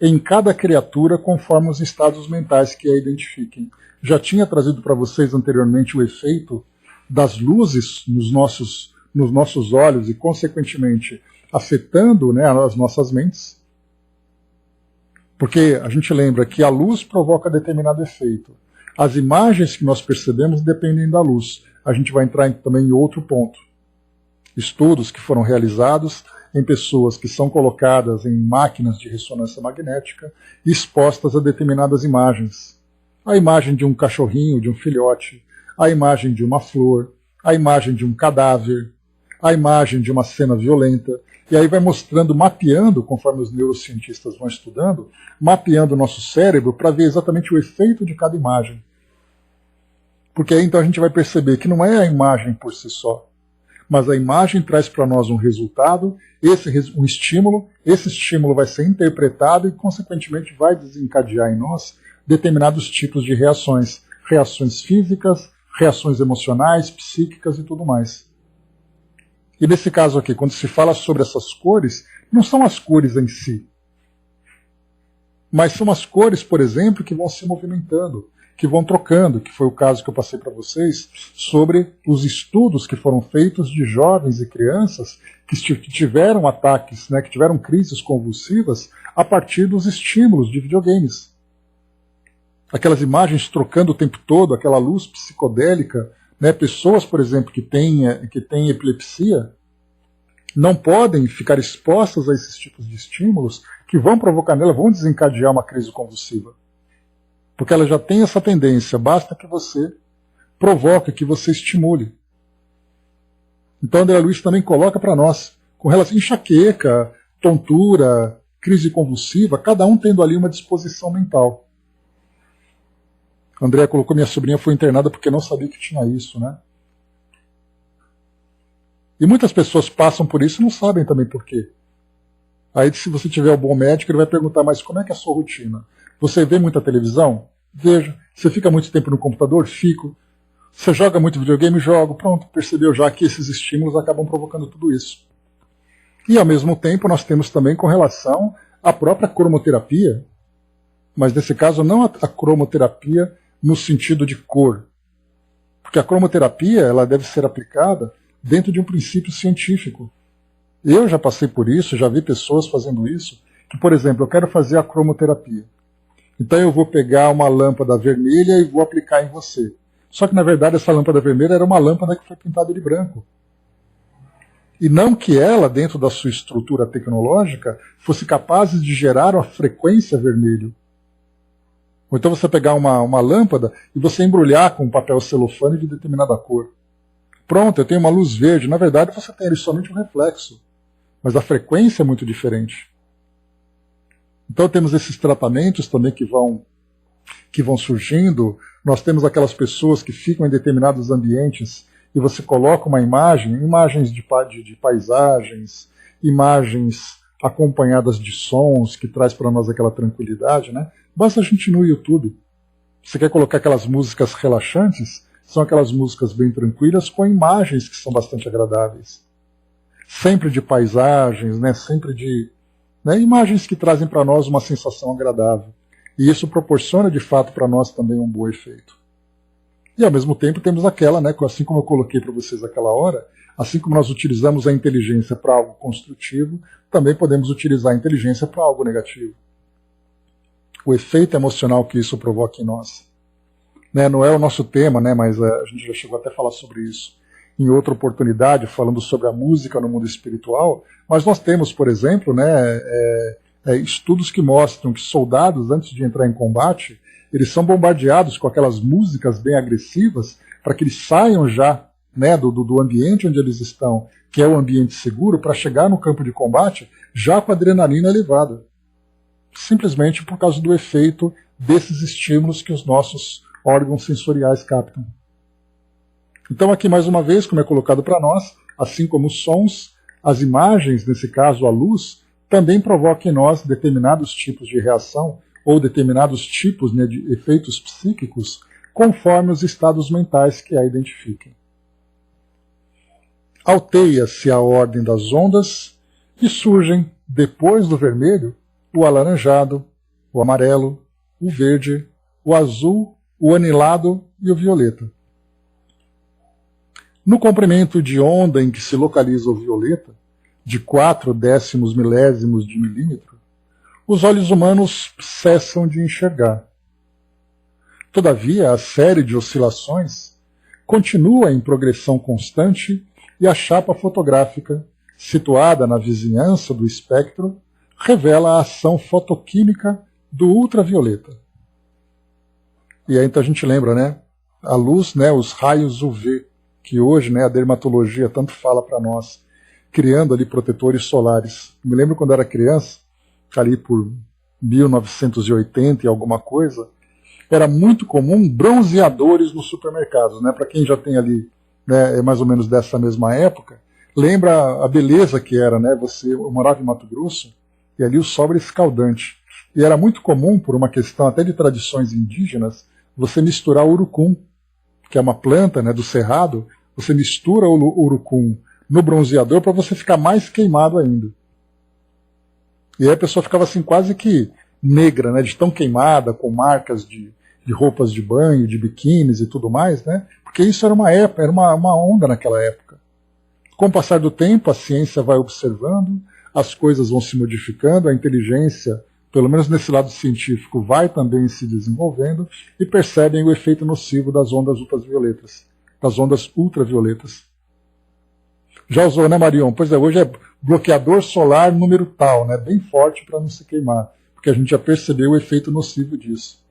em cada criatura conforme os estados mentais que a identifiquem. Já tinha trazido para vocês anteriormente o efeito das luzes nos nossos olhos e, consequentemente, afetando, né, as nossas mentes. Porque a gente lembra que a luz provoca determinado efeito. As imagens que nós percebemos dependem da luz. A gente vai entrar também em outro ponto. Estudos que foram realizados em pessoas que são colocadas em máquinas de ressonância magnética e expostas a determinadas imagens. A imagem de um cachorrinho, de um filhote, a imagem de uma flor, a imagem de um cadáver, a imagem de uma cena violenta. E aí vai mostrando, mapeando, conforme os neurocientistas vão estudando, mapeando o nosso cérebro para ver exatamente o efeito de cada imagem. Porque aí então a gente vai perceber que não é a imagem por si só, mas a imagem traz para nós um resultado, um estímulo, esse estímulo vai ser interpretado e, consequentemente, vai desencadear em nós determinados tipos de reações. Reações físicas, reações emocionais, psíquicas e tudo mais. E nesse caso aqui, quando se fala sobre essas cores, não são as cores em si, mas são as cores, por exemplo, que vão se movimentando, que vão trocando, que foi o caso que eu passei para vocês, sobre os estudos que foram feitos de jovens e crianças que tiveram ataques, né, que tiveram crises convulsivas a partir dos estímulos de videogames. Aquelas imagens trocando o tempo todo, aquela luz psicodélica, né, pessoas, por exemplo, que têm epilepsia, não podem ficar expostas a esses tipos de estímulos que vão provocar nela, vão desencadear uma crise convulsiva. Porque ela já tem essa tendência, basta que você provoque, que você estimule. Então André Luiz também coloca para nós, com relação a enxaqueca, tontura, crise convulsiva, cada um tendo ali uma disposição mental. André colocou, minha sobrinha foi internada porque não sabia que tinha isso, né? E muitas pessoas passam por isso e não sabem também por quê. Aí, se você tiver um bom médico, ele vai perguntar, mas como é que é a sua rotina? Você vê muita televisão? Vejo. Você fica muito tempo no computador? Fico. Você joga muito videogame? Jogo. Pronto, percebeu já que esses estímulos acabam provocando tudo isso. E, ao mesmo tempo, nós temos também com relação à própria cromoterapia, mas nesse caso não a cromoterapia no sentido de cor. Porque a cromoterapia ela deve ser aplicada dentro de um princípio científico. Eu já passei por isso, já vi pessoas fazendo isso, que, por exemplo, eu quero fazer a cromoterapia. Então eu vou pegar uma lâmpada vermelha e vou aplicar em você. Só que, na verdade, essa lâmpada vermelha era uma lâmpada que foi pintada de branco. E não que ela, dentro da sua estrutura tecnológica, fosse capaz de gerar a frequência vermelho. Ou então você pegar uma lâmpada e você embrulhar com um papel celofane de determinada cor. Pronto, eu tenho uma luz verde. Na verdade, você tem ali somente um reflexo. Mas a frequência é muito diferente. Então temos esses tratamentos também que vão surgindo. Nós temos aquelas pessoas que ficam em determinados ambientes e você coloca uma imagens de paisagens, imagens acompanhadas de sons que traz para nós aquela tranquilidade, né? Basta a gente ir no YouTube. Você quer colocar aquelas músicas relaxantes? São aquelas músicas bem tranquilas com imagens que são bastante agradáveis. Sempre de paisagens, né? Sempre de imagens que trazem para nós uma sensação agradável. E isso proporciona de fato para nós também um bom efeito. E ao mesmo tempo temos aquela, né, assim como eu coloquei para vocês aquela hora, assim como nós utilizamos a inteligência para algo construtivo, também podemos utilizar a inteligência para algo negativo. O efeito emocional que isso provoca em nós. Né, não é o nosso tema, né, mas a gente já chegou até a falar sobre isso em outra oportunidade, falando sobre a música no mundo espiritual, mas nós temos, por exemplo, né, estudos que mostram que soldados, antes de entrar em combate, eles são bombardeados com aquelas músicas bem agressivas para que eles saiam já, né, do ambiente onde eles estão, que é o ambiente seguro, para chegar no campo de combate já com a adrenalina elevada. Simplesmente por causa do efeito desses estímulos que os nossos órgãos sensoriais captam. Então aqui mais uma vez, como é colocado para nós, assim como os sons, as imagens, nesse caso a luz, também provocam em nós determinados tipos de reação ou determinados tipos, né, de efeitos psíquicos, conforme os estados mentais que a identifiquem. Alteia-se a ordem das ondas e surgem, depois do vermelho, o alaranjado, o amarelo, o verde, o azul, o anilado e o violeta. No comprimento de onda em que se localiza o violeta, de 4 décimos milésimos de milímetro, os olhos humanos cessam de enxergar. Todavia, a série de oscilações continua em progressão constante e a chapa fotográfica, situada na vizinhança do espectro, revela a ação fotoquímica do ultravioleta. E aí então a gente lembra, né? A luz, né, os raios UV, que hoje, né, a dermatologia tanto fala para nós, criando ali protetores solares. Eu me lembro quando era criança, ali por 1980 e alguma coisa, era muito comum bronzeadores nos supermercados, né? Para quem já tem ali né, é mais ou menos dessa mesma época, lembra a beleza que era, né? Eu morava em Mato Grosso, e ali o sol era escaldante. E era muito comum, por uma questão até de tradições indígenas, você misturar o urucum, que é uma planta, né, do cerrado, você mistura o urucum no bronzeador para você ficar mais queimado ainda. E aí a pessoa ficava assim quase que negra, né, de tão queimada, com marcas de roupas de banho, de biquínis e tudo mais, né? Porque isso era uma época, era uma onda naquela época. Com o passar do tempo, a ciência vai observando, as coisas vão se modificando, a inteligência, pelo menos nesse lado científico, vai também se desenvolvendo e percebem o efeito nocivo das ondas ultravioletas. Das ondas ultravioletas. Já usou, né, Marion? Pois é, hoje é bloqueador solar número tal, né? Bem forte para não se queimar, porque a gente já percebeu o efeito nocivo disso.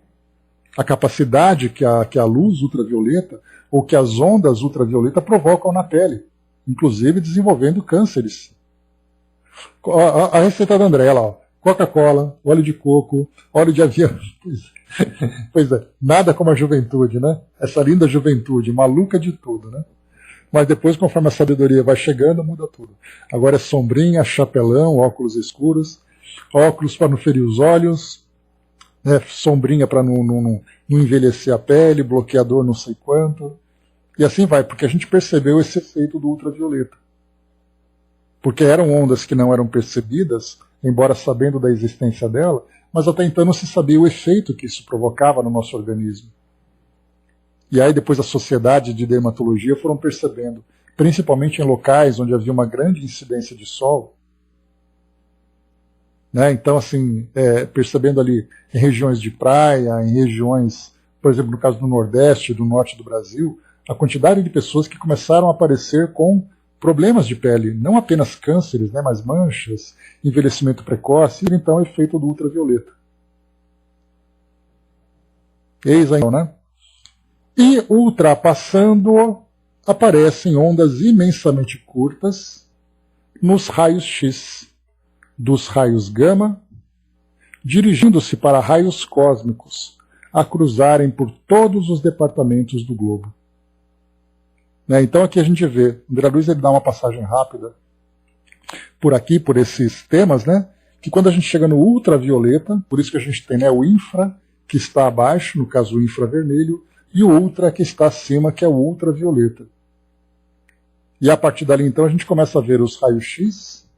A capacidade que a luz ultravioleta ou que as ondas ultravioletas provocam na pele, inclusive desenvolvendo cânceres. A receita da André, ó, Coca-Cola, óleo de coco, óleo de avião. Pois é, nada como a juventude, né? Essa linda juventude, maluca de tudo, né? Mas depois, conforme a sabedoria vai chegando, muda tudo. Agora é sombrinha, chapelão, óculos escuros, óculos para não ferir os olhos, né? Sombrinha para não envelhecer a pele, bloqueador não sei quanto. E assim vai, porque a gente percebeu esse efeito do ultravioleta. Porque eram ondas que não eram percebidas, embora sabendo da existência dela, mas até então não se sabia o efeito que isso provocava no nosso organismo. E aí depois a sociedade de dermatologia foram percebendo, principalmente em locais onde havia uma grande incidência de sol, né? Então assim, percebendo ali em regiões de praia, em regiões, por exemplo, no caso do Nordeste e do Norte do Brasil, a quantidade de pessoas que começaram a aparecer com problemas de pele, não apenas cânceres, né, mas manchas, envelhecimento precoce, e então efeito do ultravioleta. Eis aí, né? E ultrapassando, aparecem ondas imensamente curtas nos raios X, dos raios gama, dirigindo-se para raios cósmicos, a cruzarem por todos os departamentos do globo. Né? Então aqui a gente vê, André Luiz ele dá uma passagem rápida por aqui, por esses temas, né? Que quando a gente chega no ultravioleta, por isso que a gente tem, né, o infra, que está abaixo, no caso o infravermelho, e o ultra que está acima, que é o ultravioleta. E a partir dali então a gente começa a ver os raios X,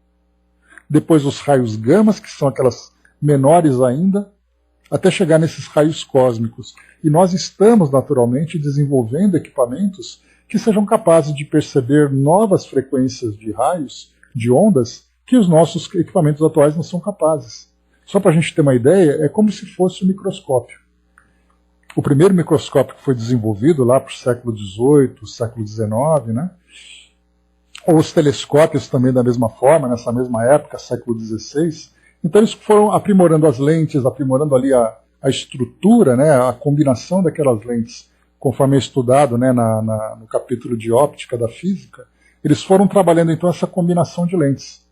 depois os raios gamas, que são aquelas menores ainda, até chegar nesses raios cósmicos. E nós estamos naturalmente desenvolvendo equipamentos que sejam capazes de perceber novas frequências de raios, de ondas, que os nossos equipamentos atuais não são capazes. Só para a gente ter uma ideia, é como se fosse um microscópio. O primeiro microscópio que foi desenvolvido lá para o século XVIII, século XIX, né? Ou os telescópios também da mesma forma, nessa mesma época, século XVI. Então eles foram aprimorando as lentes, aprimorando ali a estrutura, né? A combinação daquelas lentes, conforme é estudado, né, no capítulo de óptica da física, eles foram trabalhando então essa combinação de lentes.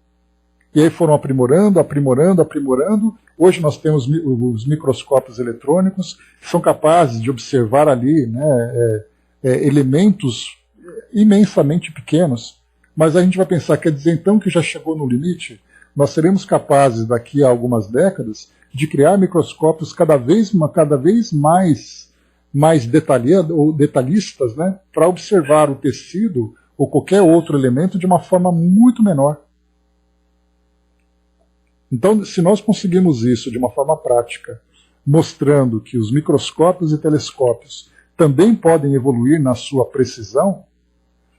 E aí foram aprimorando, aprimorando, aprimorando. Hoje nós temos os microscópios eletrônicos, que são capazes de observar ali, né, elementos imensamente pequenos. Mas a gente vai pensar, quer dizer então que já chegou no limite? Nós seremos capazes, daqui a algumas décadas, de criar microscópios cada vez mais detalhistas, né, para observar o tecido ou qualquer outro elemento de uma forma muito menor. Então, se nós conseguirmos isso de uma forma prática, mostrando que os microscópios e telescópios também podem evoluir na sua precisão,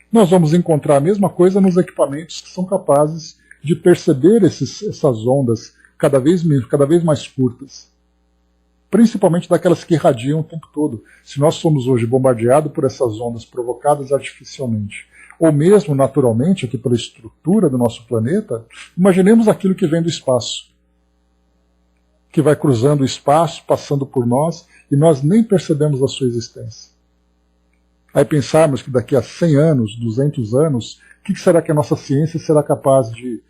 nós vamos encontrar a mesma coisa nos equipamentos que são capazes de perceber essas ondas cada vez mais curtas. Principalmente daquelas que irradiam o tempo todo. Se nós somos hoje bombardeados por essas ondas provocadas artificialmente, ou mesmo naturalmente, aqui pela estrutura do nosso planeta, imaginemos aquilo que vem do espaço, que vai cruzando o espaço, passando por nós, e nós nem percebemos a sua existência. Aí pensarmos que daqui a 100 anos, 200 anos, o que será que a nossa ciência será capaz de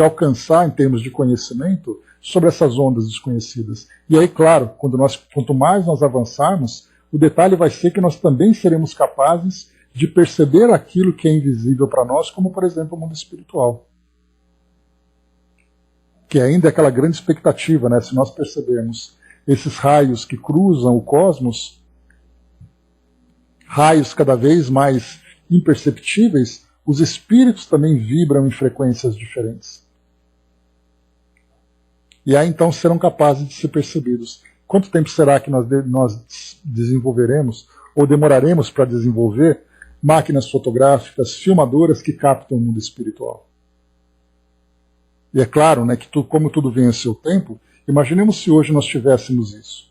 alcançar em termos de conhecimento sobre essas ondas desconhecidas? E aí, claro, quanto mais nós avançarmos, O detalhe vai ser que nós também seremos capazes de perceber aquilo que é invisível para nós, como, por exemplo, o mundo espiritual. Que ainda é aquela grande expectativa, né? Se nós percebermos esses raios que cruzam o cosmos, raios cada vez mais imperceptíveis, os espíritos também vibram em frequências diferentes. E aí então serão capazes de ser percebidos. Quanto tempo será que nós desenvolveremos, ou demoraremos para desenvolver, máquinas fotográficas, filmadoras que captam o mundo espiritual? E é claro, né, que como tudo vem a seu tempo, imaginemos se hoje nós tivéssemos isso.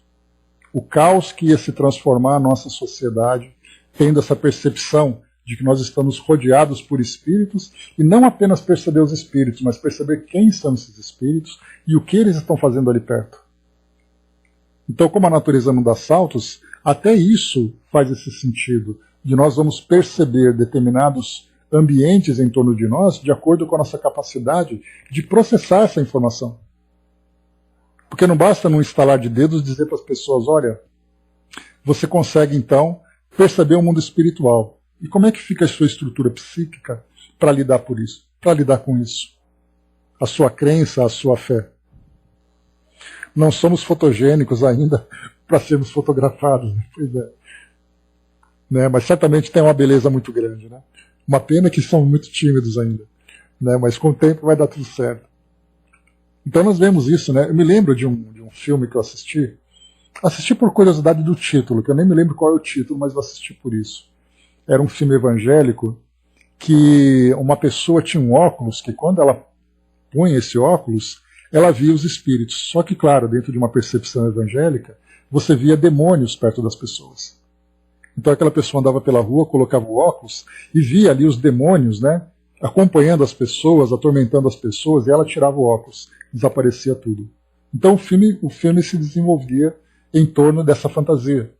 O caos que ia se transformar a nossa sociedade, tendo essa percepção de que nós estamos rodeados por espíritos, e não apenas perceber os espíritos, mas perceber quem são esses espíritos e o que eles estão fazendo ali perto. Então, como a natureza não dá saltos, até isso faz esse sentido, de nós vamos perceber determinados ambientes em torno de nós de acordo com a nossa capacidade de processar essa informação. Porque não basta num estalar de dedos dizer para as pessoas, olha, você consegue então perceber o mundo espiritual. E como é que fica a sua estrutura psíquica para lidar por isso, para lidar com isso? A sua crença, a sua fé. Não somos fotogênicos ainda para sermos fotografados. Pois é. Né? Mas certamente tem uma beleza muito grande. Né? Uma pena que são muito tímidos ainda. Né? Mas com o tempo vai dar tudo certo. Então nós vemos isso. Né? Eu me lembro de um filme que eu assisti. Assisti por curiosidade do título, que eu nem me lembro qual é o título, mas eu assisti por isso. Era um filme evangélico que uma pessoa tinha um óculos que quando ela põe esse óculos, ela via os espíritos. Só que, claro, dentro de uma percepção evangélica, você via demônios perto das pessoas. Então aquela pessoa andava pela rua, colocava o óculos e via ali os demônios, né, acompanhando as pessoas, atormentando as pessoas, e ela tirava o óculos, desaparecia tudo. Então o filme se desenvolvia em torno dessa fantasia.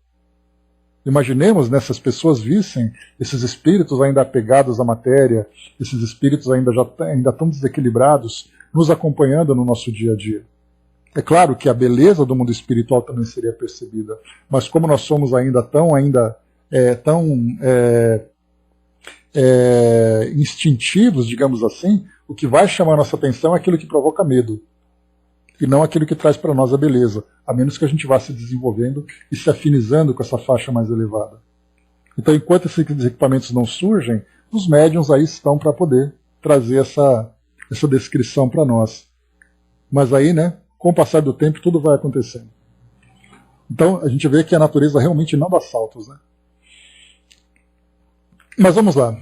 Imaginemos, né, se as pessoas vissem esses espíritos ainda apegados à matéria, esses espíritos ainda tão desequilibrados, nos acompanhando no nosso dia a dia. É claro que a beleza do mundo espiritual também seria percebida, mas como nós somos ainda tão instintivos, digamos assim, o que vai chamar a nossa atenção é aquilo que provoca medo, e não aquilo que traz para nós a beleza, a menos que a gente vá se desenvolvendo e se afinizando com essa faixa mais elevada. Então, enquanto esses equipamentos não surgem, os médiuns aí estão para poder trazer essa descrição para nós. Mas aí, né, com o passar do tempo, tudo vai acontecendo. Então, a gente vê que a natureza realmente não dá saltos, né? Mas vamos lá.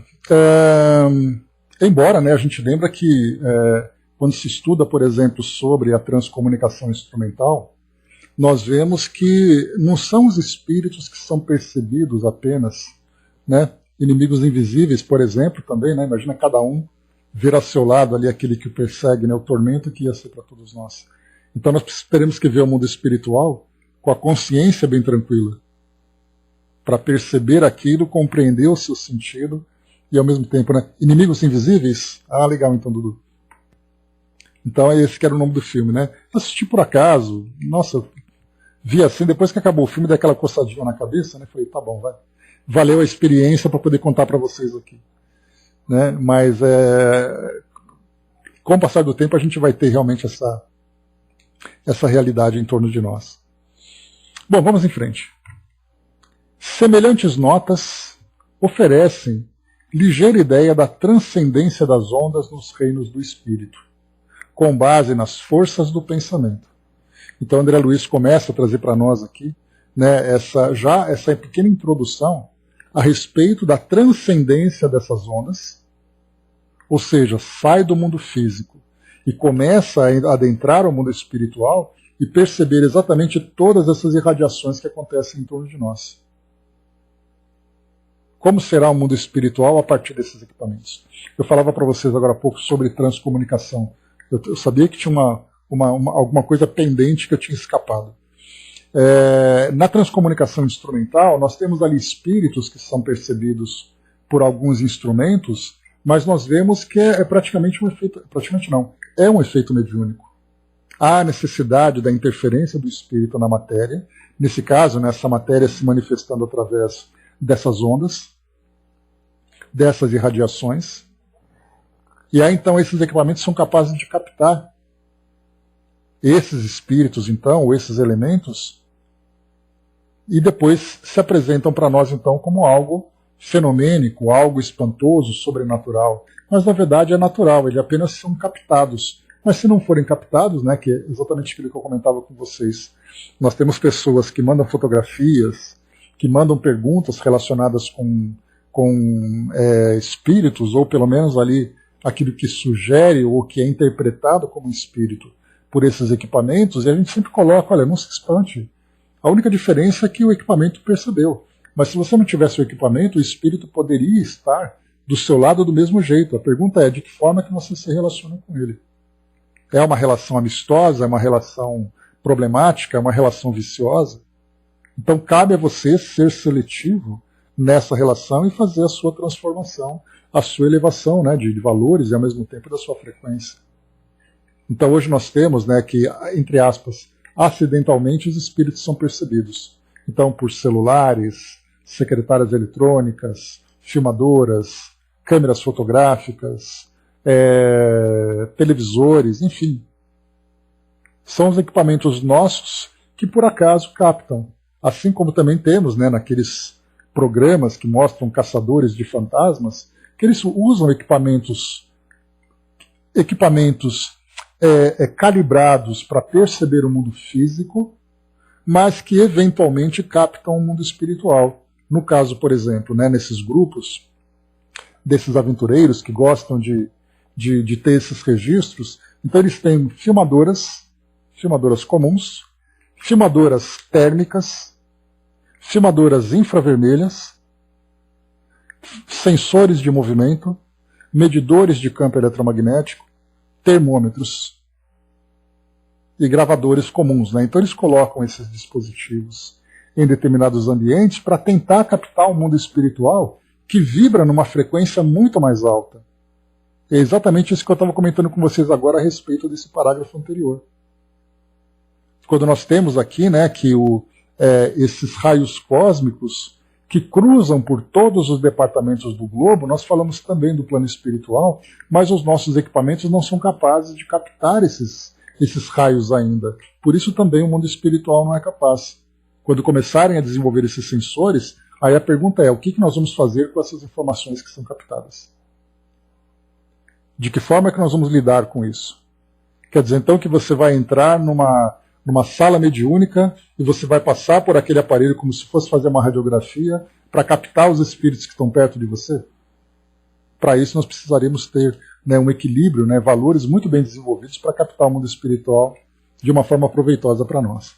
Embora, né, a gente lembra que quando se estuda, por exemplo, sobre a transcomunicação instrumental, nós vemos que não são os espíritos que são percebidos apenas, né? Inimigos invisíveis, por exemplo, também, né? Imagina cada um ver ao seu lado ali aquele que o persegue, né? O tormento que ia ser para todos nós. Então nós teremos que ver o mundo espiritual com a consciência bem tranquila, para perceber aquilo, compreender o seu sentido e ao mesmo tempo, né? Inimigos invisíveis? Ah, legal então, Dudu. Então é esse que era o nome do filme, né? Assisti por acaso, nossa, vi assim, depois que acabou o filme, dei aquela coçadinha na cabeça, né? Falei, tá bom, vai. Valeu a experiência para poder contar para vocês aqui. Né? Mas com o passar do tempo a gente vai ter realmente essa realidade em torno de nós. Bom, vamos em frente. Semelhantes notas oferecem ligeira ideia da transcendência das ondas nos reinos do espírito, com base nas forças do pensamento. Então André Luiz começa a trazer para nós aqui, né, essa pequena introdução a respeito da transcendência dessas ondas, ou seja, sai do mundo físico e começa a adentrar o mundo espiritual e perceber exatamente todas essas irradiações que acontecem em torno de nós. Como será o mundo espiritual a partir desses equipamentos? Eu falava para vocês agora há pouco sobre transcomunicação. Eu sabia que tinha alguma coisa pendente que eu tinha escapado. Na transcomunicação instrumental, nós temos ali espíritos que são percebidos por alguns instrumentos, mas nós vemos que é praticamente um efeito, praticamente não, é um efeito mediúnico. há necessidade da interferência do espírito na matéria, nesse caso, né, essa matéria se manifestando através dessas ondas, dessas irradiações. E aí, então, esses equipamentos são capazes de captar esses espíritos, então, ou esses elementos, e depois se apresentam para nós, então, como algo fenomênico, algo espantoso, sobrenatural. Mas, na verdade, é natural, eles apenas são captados. Mas se não forem captados, né, que é exatamente aquilo que eu comentava com vocês, nós temos pessoas que mandam fotografias, que mandam perguntas relacionadas com espíritos, ou pelo menos ali aquilo que sugere ou que é interpretado como espírito por esses equipamentos, e a gente sempre coloca, olha, não se espante. A única diferença é que o equipamento percebeu. Mas se você não tivesse o equipamento, o espírito poderia estar do seu lado do mesmo jeito. A pergunta é, de que forma que você se relaciona com ele? É uma relação amistosa? É uma relação problemática? É uma relação viciosa? Então cabe a você ser seletivo nessa relação e fazer a sua transformação, a sua elevação, né, de valores e ao mesmo tempo da sua frequência. Então hoje nós temos, né, que, entre aspas, acidentalmente os espíritos são percebidos. Então por celulares, secretárias eletrônicas, filmadoras, câmeras fotográficas, televisores, enfim. São os equipamentos nossos que por acaso captam. Assim como também temos, né, naqueles programas que mostram caçadores de fantasmas, que eles usam equipamentos calibrados para perceber o mundo físico, mas que eventualmente captam o mundo espiritual. No caso, por exemplo, né, nesses grupos, desses aventureiros que gostam de ter esses registros, então eles têm filmadoras comuns, filmadoras térmicas, filmadoras infravermelhas, sensores de movimento, medidores de campo eletromagnético, termômetros e gravadores comuns, né? Então eles colocam esses dispositivos em determinados ambientes para tentar captar o mundo espiritual que vibra numa frequência muito mais alta. É exatamente isso que eu estava comentando com vocês agora a respeito desse parágrafo anterior. Quando nós temos aqui, né, que esses raios cósmicos que cruzam por todos os departamentos do globo, nós falamos também do plano espiritual, mas os nossos equipamentos não são capazes de captar esses raios ainda. Por isso também o mundo espiritual não é capaz. Quando começarem a desenvolver esses sensores, aí a pergunta é, o que nós vamos fazer com essas informações que são captadas? De que forma é que nós vamos lidar com isso? Quer dizer, então, que você vai entrar numa sala mediúnica e você vai passar por aquele aparelho como se fosse fazer uma radiografia para captar os espíritos que estão perto de você? Para isso nós precisaríamos ter, né, um equilíbrio, né, valores muito bem desenvolvidos para captar o mundo espiritual de uma forma proveitosa para nós.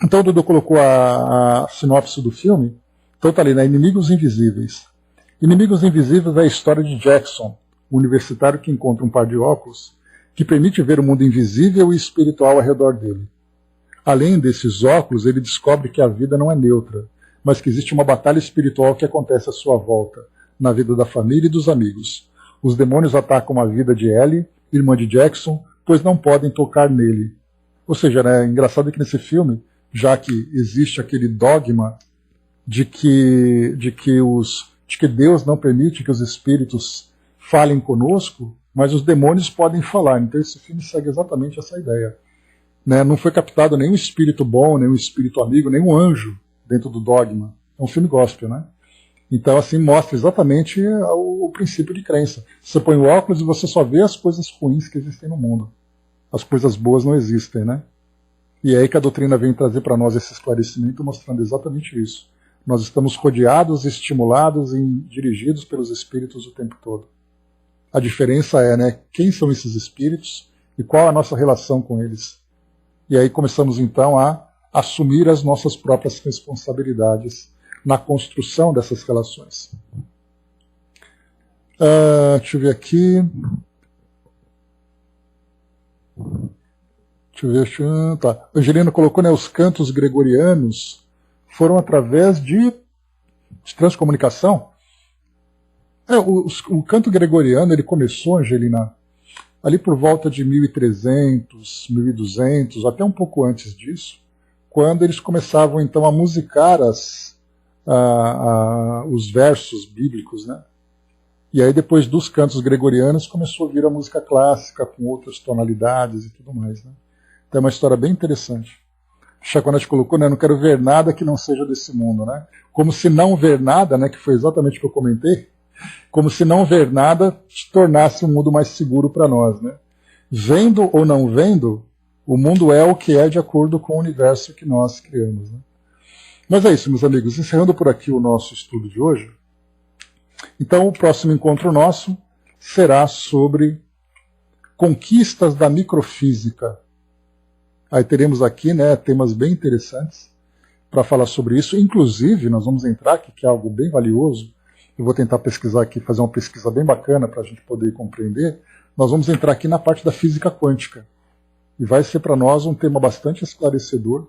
Então o Dudu colocou a sinopse do filme. Então está ali, né, Inimigos Invisíveis. Inimigos Invisíveis é a história de Jackson, um universitário que encontra um par de óculos que permite ver o mundo invisível e espiritual ao redor dele. Além desses óculos, ele descobre que a vida não é neutra, mas que existe uma batalha espiritual que acontece à sua volta, na vida da família e dos amigos. Os demônios atacam a vida de Ellie, irmã de Jackson, pois não podem tocar nele. Ou seja, né, é engraçado que nesse filme, já que existe aquele dogma de que Deus não permite que os espíritos falem conosco, mas os demônios podem falar. Então esse filme segue exatamente essa ideia. Né? Não foi captado nenhum espírito bom, nenhum espírito amigo, nenhum anjo dentro do dogma. É um filme gospel, né? Então assim mostra exatamente o princípio de crença. Você põe o óculos e você só vê as coisas ruins que existem no mundo. As coisas boas não existem, né? E é aí que a doutrina vem trazer para nós esse esclarecimento mostrando exatamente isso. Nós estamos rodeados, estimulados e dirigidos pelos espíritos o tempo todo. A diferença é, né, quem são esses espíritos e qual a nossa relação com eles. E aí começamos então a assumir as nossas próprias responsabilidades na construção dessas relações. Deixa eu ver aqui. Tá. Angelina colocou, né, os cantos gregorianos foram através de transcomunicação. O canto gregoriano ele começou, Angelina, ali por volta de 1300, 1200, até um pouco antes disso, quando eles começavam então a musicar os versos bíblicos, né? E aí depois dos cantos gregorianos começou a vir a música clássica com outras tonalidades e tudo mais, né? Então é uma história bem interessante. Chaconete colocou, né? Não quero ver nada que não seja desse mundo, né? Como se não ver nada, né? Que foi exatamente o que eu comentei. Como se não ver nada tornasse um mundo mais seguro para nós, né? Vendo ou não vendo, o mundo é o que é de acordo com o universo que nós criamos, né? Mas é isso, meus amigos. Encerrando por aqui o nosso estudo de hoje. Então, o próximo encontro nosso será sobre conquistas da microfísica. Aí teremos aqui, né, temas bem interessantes para falar sobre isso. Inclusive, nós vamos entrar aqui, que é algo bem valioso. Eu vou tentar pesquisar aqui, fazer uma pesquisa bem bacana para a gente poder compreender. Nós vamos entrar aqui na parte da física quântica. E vai ser para nós um tema bastante esclarecedor